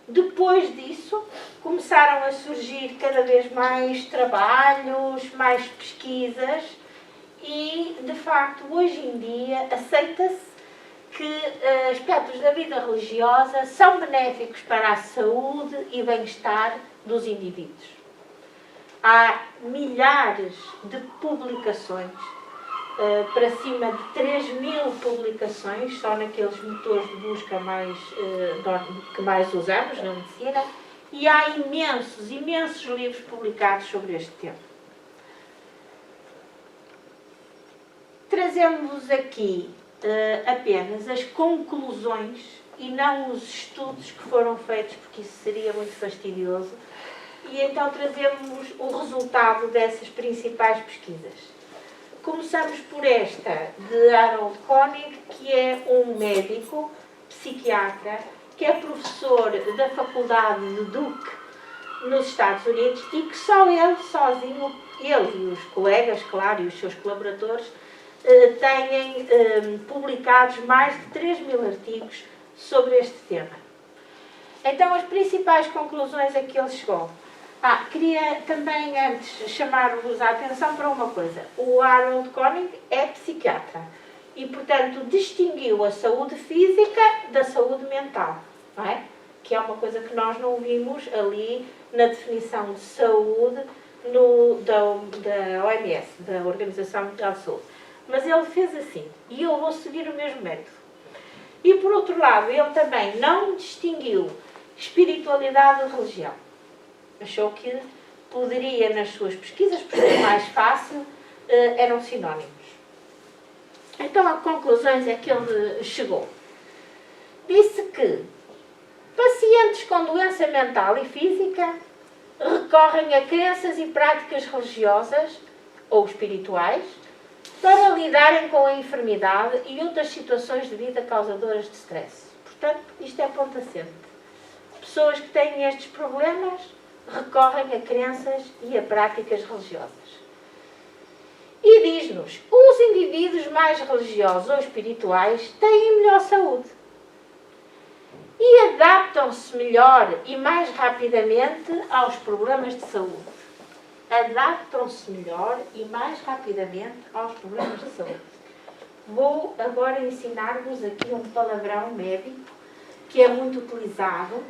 depois disso, começaram a surgir cada vez mais trabalhos, mais pesquisas e, de facto, hoje em dia aceita-se que aspectos da vida religiosa são benéficos para a saúde e bem-estar dos indivíduos. Há milhares de publicações, para cima de 3.000 publicações, só naqueles motores de busca que mais usamos na medicina, e há imensos livros publicados sobre este tema. Trazemos aqui apenas as conclusões e não os estudos que foram feitos, porque isso seria muito fastidioso, e então trazemos o resultado dessas principais pesquisas. Começamos por esta de Harold Koenig, que é um médico, psiquiatra, que é professor da Faculdade de Duke, nos Estados Unidos, e que só ele, sozinho, ele e os colegas, claro, e os seus colaboradores, têm publicados mais de 3.000 artigos sobre este tema. Então, as principais conclusões a que ele chegou. Queria também antes chamar-vos a atenção para uma coisa. O Harold Koenig é psiquiatra e, portanto, distinguiu a saúde física da saúde mental, não é? Que é uma coisa que nós não vimos ali na definição de saúde da OMS, da Organização Mundial de Saúde. Mas ele fez assim, e eu vou seguir o mesmo método. E, por outro lado, ele também não distinguiu espiritualidade de religião. Achou que poderia, nas suas pesquisas, por ser mais fácil, eram sinónimos. Então, a conclusões é que ele chegou. Disse que pacientes com doença mental e física recorrem a crenças e práticas religiosas ou espirituais para lidarem com a enfermidade e outras situações de vida causadoras de stress. Portanto, isto é ponto assente. Pessoas que têm estes problemas recorrem a crenças e a práticas religiosas. E diz-nos, os indivíduos mais religiosos ou espirituais têm melhor saúde e adaptam-se melhor e mais rapidamente aos problemas de saúde. Adaptam-se melhor e mais rapidamente aos problemas de saúde. Vou agora ensinar-vos aqui um palavrão médico que é muito utilizado,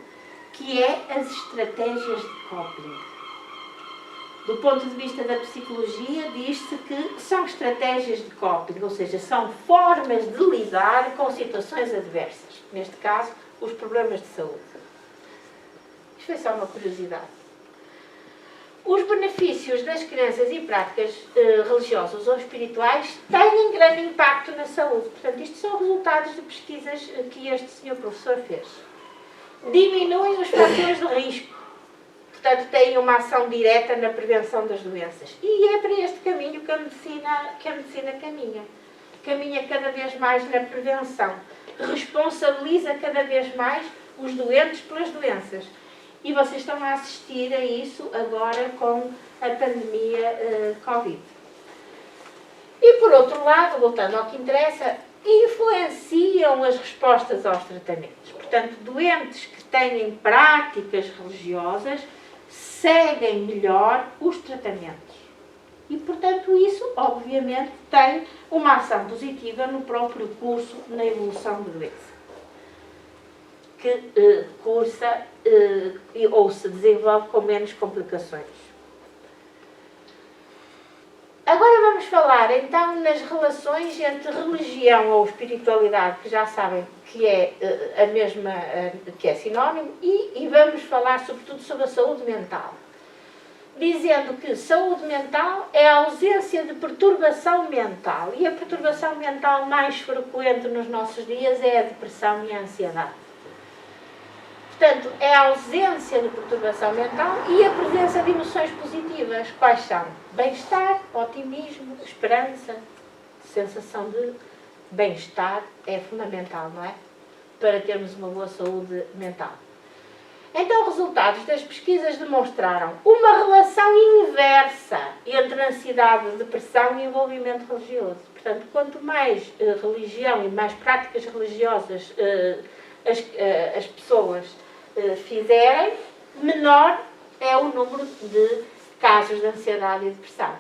que é as estratégias de coping. Do ponto de vista da psicologia, diz-se que são estratégias de coping, ou seja, são formas de lidar com situações adversas. Neste caso, os problemas de saúde. Isto foi só uma curiosidade. Os benefícios das crenças e práticas religiosas ou espirituais têm grande impacto na saúde. Portanto, isto são resultados de pesquisas que este senhor professor fez. Diminuem os fatores de risco. Portanto, têm uma ação direta na prevenção das doenças. E é para este caminho que a medicina caminha. Caminha cada vez mais na prevenção. Responsabiliza cada vez mais os doentes pelas doenças. E vocês estão a assistir a isso agora com a pandemia Covid. E por outro lado, voltando ao que interessa, influenciam as respostas aos tratamentos. Portanto, doentes que têm práticas religiosas seguem melhor os tratamentos. E, portanto, isso, obviamente, tem uma ação positiva no próprio curso, na evolução da doença, que cursa ou se desenvolve com menos complicações. Agora vamos falar, então, nas relações entre religião ou espiritualidade, que já sabem que é a mesma, que é sinónimo, e vamos falar, sobretudo, sobre a saúde mental. Dizendo que saúde mental é a ausência de perturbação mental. E a perturbação mental mais frequente nos nossos dias é a depressão e a ansiedade. Portanto, é a ausência de perturbação mental e a presença de emoções positivas. Quais são? Bem-estar, otimismo, esperança, sensação de bem-estar é fundamental, não é? Para termos uma boa saúde mental. Então, resultados das pesquisas demonstraram uma relação inversa entre ansiedade, depressão e envolvimento religioso. Portanto, quanto mais religião e mais práticas religiosas as pessoas fizerem, menor é o número de casos de ansiedade e depressão.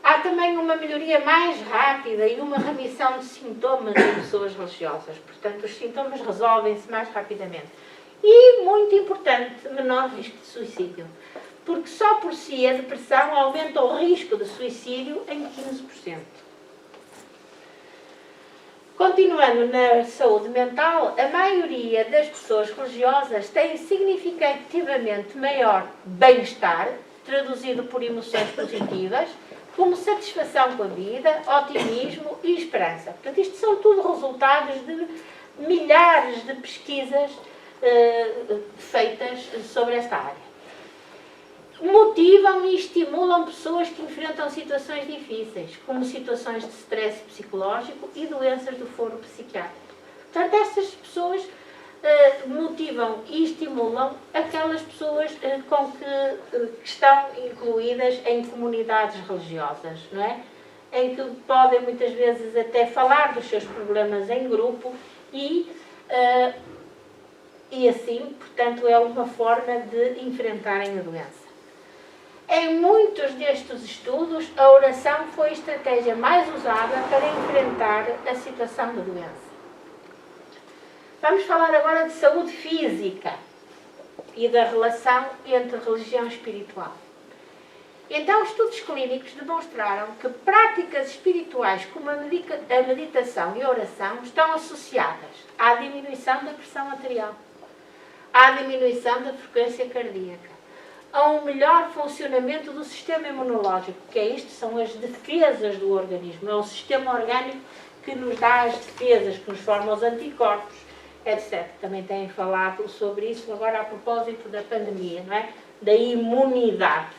Há também uma melhoria mais rápida e uma remissão de sintomas em pessoas religiosas. Portanto, os sintomas resolvem-se mais rapidamente. E, muito importante, menor risco de suicídio. Porque só por si a depressão aumenta o risco de suicídio em 15%. Continuando na saúde mental, a maioria das pessoas religiosas tem significativamente maior bem-estar, traduzido por emoções positivas, como satisfação com a vida, otimismo e esperança. Portanto, isto são tudo resultados de milhares de pesquisas feitas sobre esta área. Motivam e estimulam pessoas que enfrentam situações difíceis, como situações de stress psicológico e doenças do foro psiquiátrico. Portanto, estas pessoas motivam e estimulam aquelas pessoas que estão incluídas em comunidades religiosas, não é? Em que podem muitas vezes até falar dos seus problemas em grupo e assim, portanto, é uma forma de enfrentarem a doença. Em muitos destes estudos, a oração foi a estratégia mais usada para enfrentar a situação da doença. Vamos falar agora de saúde física e da relação entre religião e espiritual. Então, estudos clínicos demonstraram que práticas espirituais como a meditação e a oração estão associadas à diminuição da pressão arterial, à diminuição da frequência cardíaca, a um melhor funcionamento do sistema imunológico, que é isto, são as defesas do organismo, é o sistema orgânico que nos dá as defesas, que nos forma os anticorpos, etc. Também têm falado sobre isso agora a propósito da pandemia, não é? Da imunidade.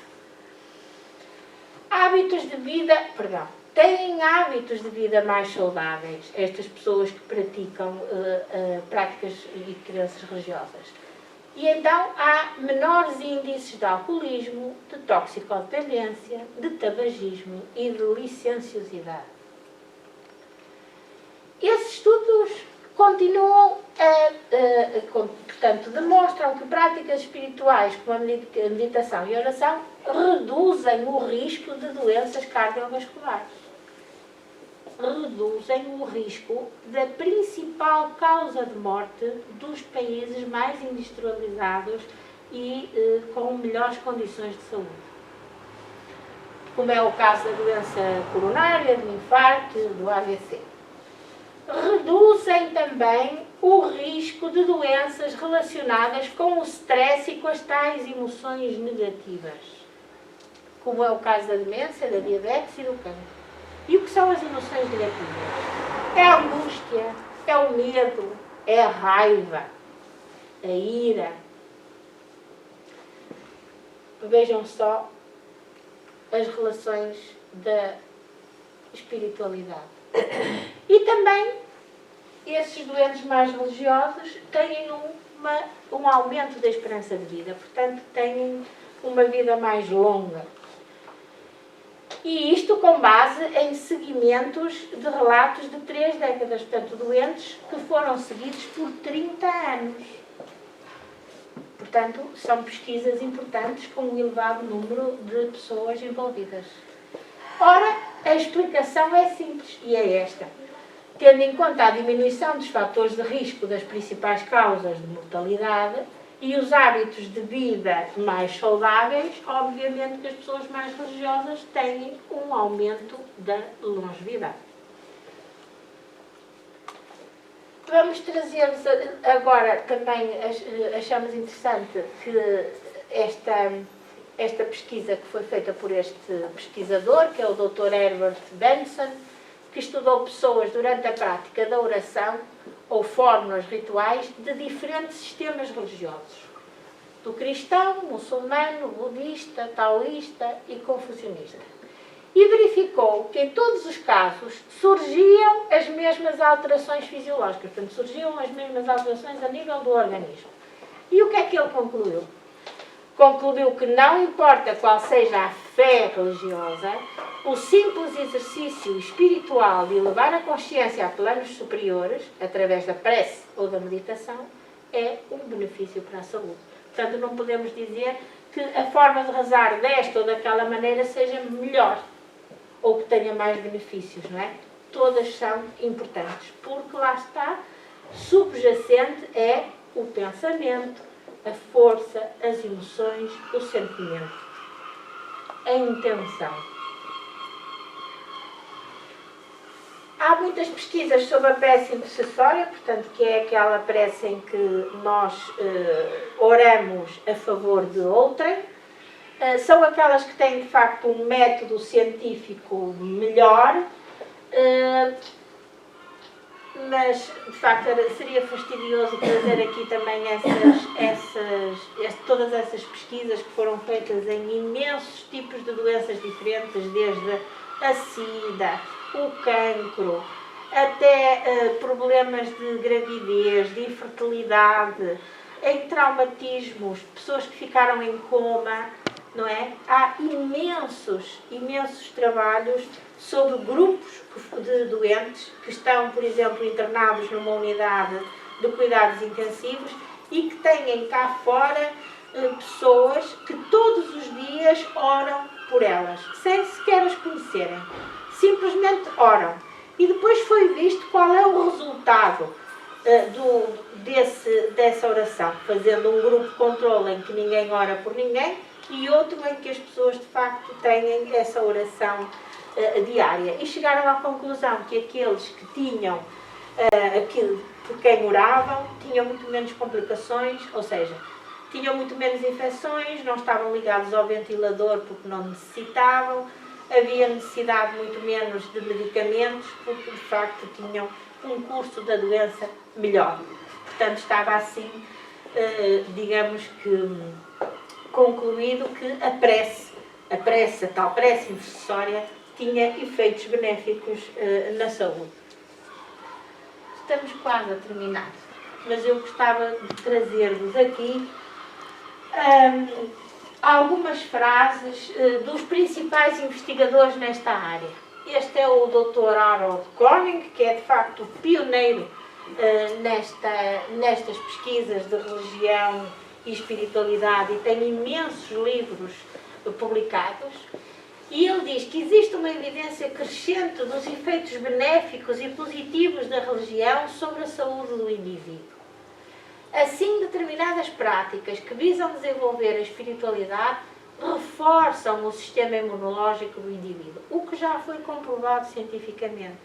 Têm hábitos de vida mais saudáveis, estas pessoas que praticam práticas e crenças religiosas. E então há menores índices de alcoolismo, de toxicodependência, de tabagismo e de licenciosidade. Esses estudos continuam portanto, demonstram que práticas espirituais como a meditação e a oração reduzem o risco de doenças cardiovasculares. Reduzem o risco da principal causa de morte dos países mais industrializados e com melhores condições de saúde. Como é o caso da doença coronária, do infarto, do AVC. Reduzem também o risco de doenças relacionadas com o stress e com as tais emoções negativas, como é o caso da demência, da diabetes e do cancro. E o que são as emoções negativas? É a angústia, é o medo, é a raiva, a ira. Vejam só as relações da espiritualidade. E também, esses doentes mais religiosos têm um aumento da esperança de vida, portanto, têm uma vida mais longa. E isto com base em seguimentos de relatos de 3 décadas, portanto, doentes que foram seguidos por 30 anos. Portanto, são pesquisas importantes com um elevado número de pessoas envolvidas. Ora, a explicação é simples e é esta. Tendo em conta a diminuição dos fatores de risco das principais causas de mortalidade e os hábitos de vida mais saudáveis, obviamente que as pessoas mais religiosas têm um aumento da longevidade. Vamos trazer-vos agora também, achamos interessante que esta pesquisa que foi feita por este pesquisador, que é o Dr. Herbert Benson, que estudou pessoas durante a prática da oração ou fórmulas rituais de diferentes sistemas religiosos, do cristão, muçulmano, budista, taoísta e confucionista. E verificou que em todos os casos surgiam as mesmas alterações fisiológicas, portanto, surgiam as mesmas alterações a nível do organismo. E o que é que ele concluiu? Concluiu que não importa qual seja a fé religiosa, o simples exercício espiritual de elevar a consciência a planos superiores, através da prece ou da meditação, é um benefício para a saúde. Portanto, não podemos dizer que a forma de rezar desta ou daquela maneira seja melhor ou que tenha mais benefícios, não é? Todas são importantes, porque lá está, subjacente é o pensamento, a força, as emoções, o sentimento, a intenção. Há muitas pesquisas sobre a prece intercessória, portanto, que é aquela prece em que nós oramos a favor de outrem. São aquelas que têm, de facto, um método científico melhor, mas, de facto, seria fastidioso trazer aqui também todas essas pesquisas que foram feitas em imensos tipos de doenças diferentes, desde a sida, o cancro, até problemas de gravidez, de infertilidade, em traumatismos, pessoas que ficaram em coma, não é? Há imensos trabalhos sobre grupos de doentes que estão, por exemplo, internados numa unidade de cuidados intensivos e que têm cá fora pessoas que todos os dias oram por elas, sem sequer as conhecerem. Simplesmente oram. E depois foi visto qual é o resultado dessa oração, fazendo um grupo de controle em que ninguém ora por ninguém e outro em que as pessoas de facto têm essa oração diária. E chegaram à conclusão que aqueles que tinham por quem oravam tinham muito menos complicações, ou seja, tinham muito menos infecções, não estavam ligados ao ventilador porque não necessitavam, havia necessidade muito menos de medicamentos porque de facto tinham um curso da doença melhor. Portanto, estava assim, digamos que concluído que a tal prece intercessória tinha efeitos benéficos na saúde. Estamos quase a terminar, mas eu gostava de trazer-vos aqui algumas frases dos principais investigadores nesta área. Este é o Dr. Harold Koning, que é de facto pioneiro nestas pesquisas de religião e espiritualidade e tem imensos livros publicados. E ele diz que existe uma evidência crescente dos efeitos benéficos e positivos da religião sobre a saúde do indivíduo. Assim, determinadas práticas que visam desenvolver a espiritualidade reforçam o sistema imunológico do indivíduo, o que já foi comprovado cientificamente.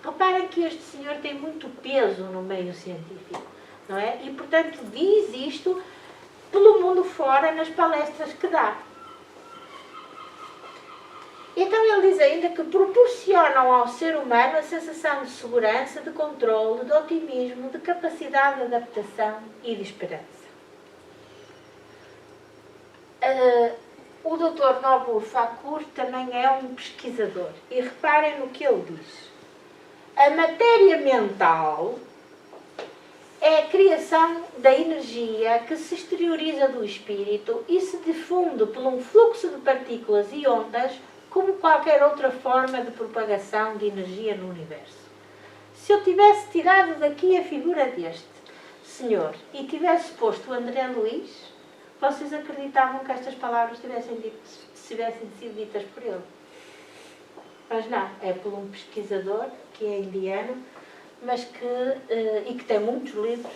Reparem que este senhor tem muito peso no meio científico, não é? E, portanto, diz isto pelo mundo fora nas palestras que dá. Então ele diz ainda que proporcionam ao ser humano a sensação de segurança, de controle, de otimismo, de capacidade de adaptação e de esperança. O Dr. Nobur Fakur também é um pesquisador e reparem no que ele diz. A matéria mental é a criação da energia que se exterioriza do espírito e se difunde por um fluxo de partículas e ondas como qualquer outra forma de propagação de energia no universo. Se eu tivesse tirado daqui a figura deste senhor e tivesse posto o André Luiz, vocês acreditavam que estas palavras tivessem sido ditas por ele? Mas não, é por um pesquisador que é indiano, mas e que tem muitos livros,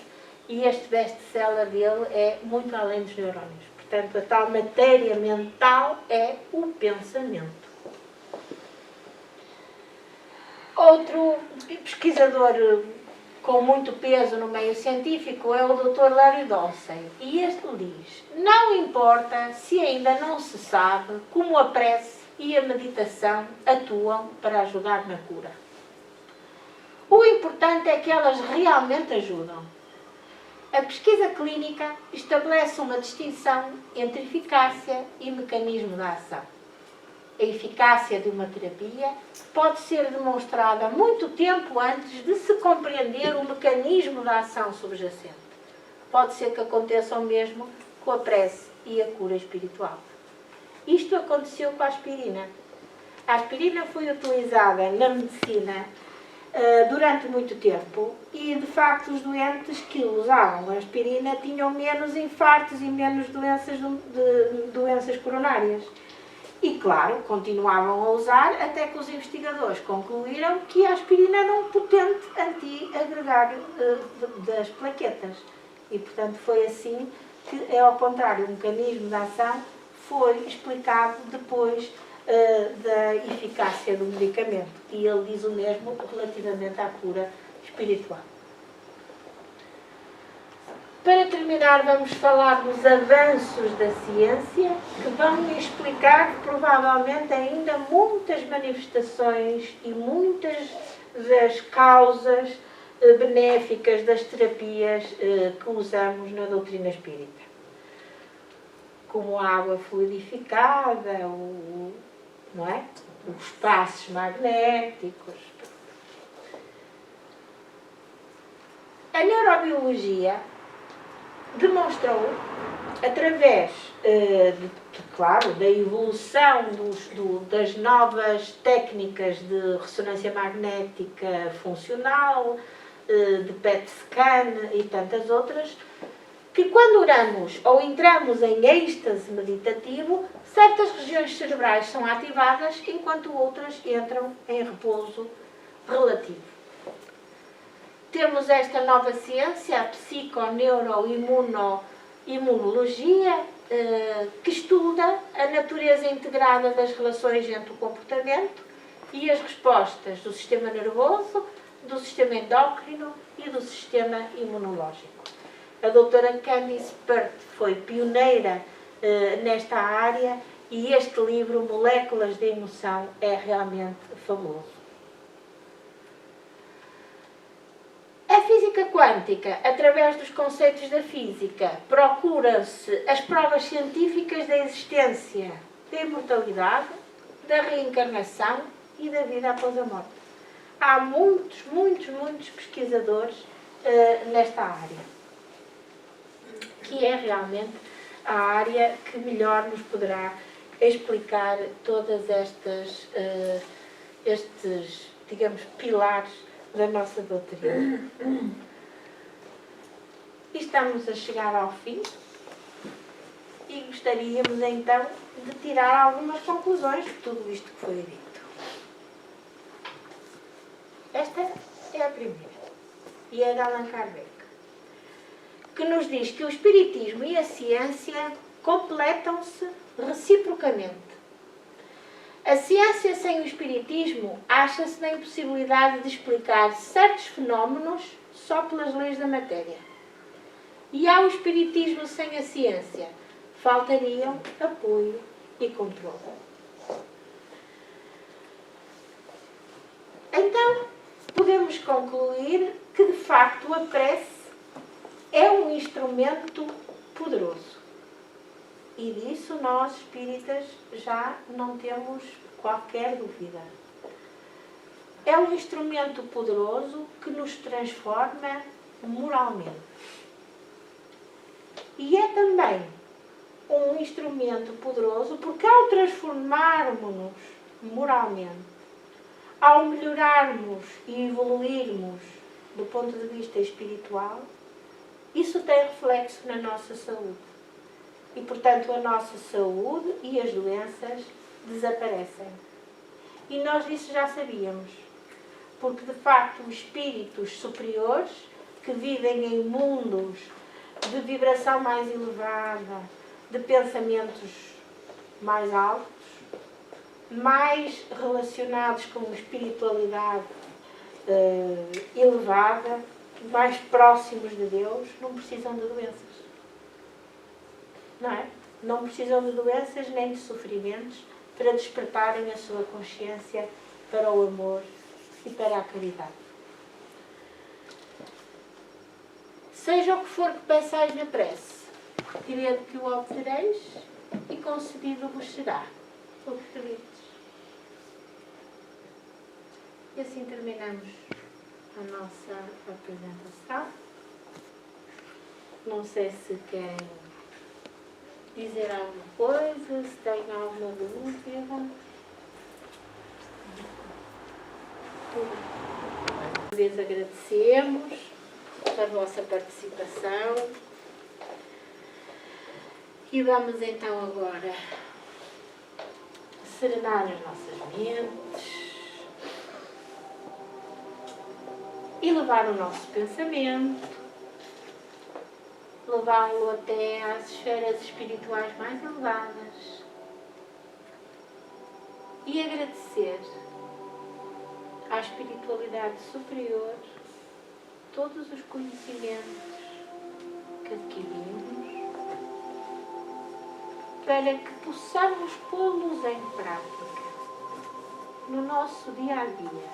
e este best-seller dele é Muito Além dos Neurónios. Portanto, a tal matéria mental é o pensamento. Outro pesquisador com muito peso no meio científico é o Dr. Larry Dossey. E este diz: não importa se ainda não se sabe como a prece e a meditação atuam para ajudar na cura. O importante é que elas realmente ajudam. A pesquisa clínica estabelece uma distinção entre eficácia e mecanismo de ação. A eficácia de uma terapia pode ser demonstrada muito tempo antes de se compreender o mecanismo da ação subjacente. Pode ser que aconteça o mesmo com a prece e a cura espiritual. Isto aconteceu com a aspirina. A aspirina foi utilizada na medicina durante muito tempo e, de facto, os doentes que usavam a aspirina tinham menos infartos e menos doenças coronárias. E, claro, continuavam a usar até que os investigadores concluíram que a aspirina era um potente anti-agregar das plaquetas. E, portanto, foi assim que, ao contrário, o mecanismo de ação foi explicado depois da eficácia do medicamento. E ele diz o mesmo relativamente à cura espiritual. Para terminar, vamos falar dos avanços da ciência, que vão explicar provavelmente ainda muitas manifestações e muitas das causas benéficas das terapias que usamos na doutrina espírita. Como a água fluidificada, não é? Os passos magnéticos. A neurobiologia demonstrou, através, claro, da evolução das novas técnicas de ressonância magnética funcional, de PET scan e tantas outras, que quando oramos ou entramos em êxtase meditativo, certas regiões cerebrais são ativadas, enquanto outras entram em repouso relativo. Temos esta nova ciência, a psiconeuroimunologia, que estuda a natureza integrada das relações entre o comportamento e as respostas do sistema nervoso, do sistema endócrino e do sistema imunológico. A doutora Candice Pert foi pioneira nesta área e este livro, Moléculas de Emoção, é realmente fabuloso. A física quântica, através dos conceitos da física, procura-se as provas científicas da existência, da imortalidade, da reencarnação e da vida após a morte. Há muitos pesquisadores nesta área, que é realmente a área que melhor nos poderá explicar todas estes, digamos, pilares da nossa doutrina. E estamos a chegar ao fim e gostaríamos então de tirar algumas conclusões de tudo isto que foi dito. Esta é a primeira e é de Allan Kardec, que nos diz que o espiritismo e a ciência completam-se reciprocamente. A ciência sem o espiritismo acha-se na impossibilidade de explicar certos fenómenos só pelas leis da matéria. E ao espiritismo sem a ciência faltariam apoio e controle. Então, podemos concluir que, de facto, a prece é um instrumento poderoso. E disso nós, espíritas, já não temos qualquer dúvida. É um instrumento poderoso que nos transforma moralmente. E é também um instrumento poderoso porque, ao transformarmos-nos moralmente, ao melhorarmos e evoluirmos do ponto de vista espiritual, isso tem reflexo na nossa saúde. E, portanto, a nossa saúde e as doenças desaparecem. E nós disso já sabíamos. Porque, de facto, os espíritos superiores, que vivem em mundos de vibração mais elevada, de pensamentos mais altos, mais relacionados com uma espiritualidade elevada, mais próximos de Deus, não precisam de doenças. Não é? Não precisam de doenças nem de sofrimentos para despertarem a sua consciência para o amor e para a caridade. Seja o que for que peçais na prece, querendo que o obtereis e concedido vos será o que pedirdes. E assim terminamos a nossa apresentação. Não sei se querem dizer alguma coisa, se têm alguma dúvida. Uma vez agradecemos a vossa participação e vamos então agora serenar as nossas mentes e levar o nosso pensamento, levá-lo até às esferas espirituais mais elevadas e agradecer à espiritualidade superior todos os conhecimentos que adquirimos para que possamos pô-los em prática no nosso dia a dia,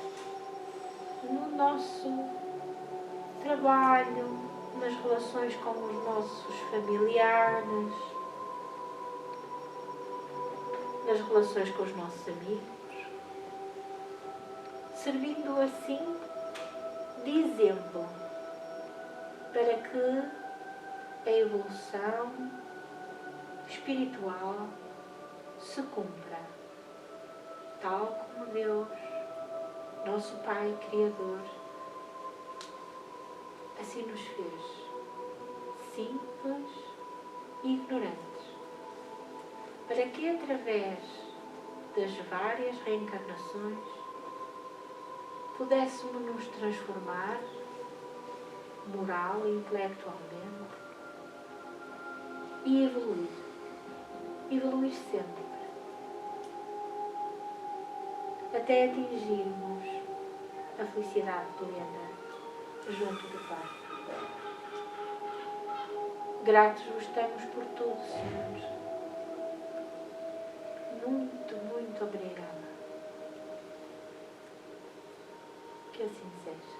no nosso trabalho, nas relações com os nossos familiares, nas relações com os nossos amigos, servindo assim de exemplo para que a evolução espiritual se cumpra, tal como Deus, nosso Pai Criador, assim nos fez, simples e ignorantes, para que através das várias reencarnações pudéssemos nos transformar moral e intelectualmente e evoluir sempre, até atingirmos a felicidade plena junto do Pai. Gratos vos estamos por tudo, Senhor. Muito, muito obrigada. Que assim seja.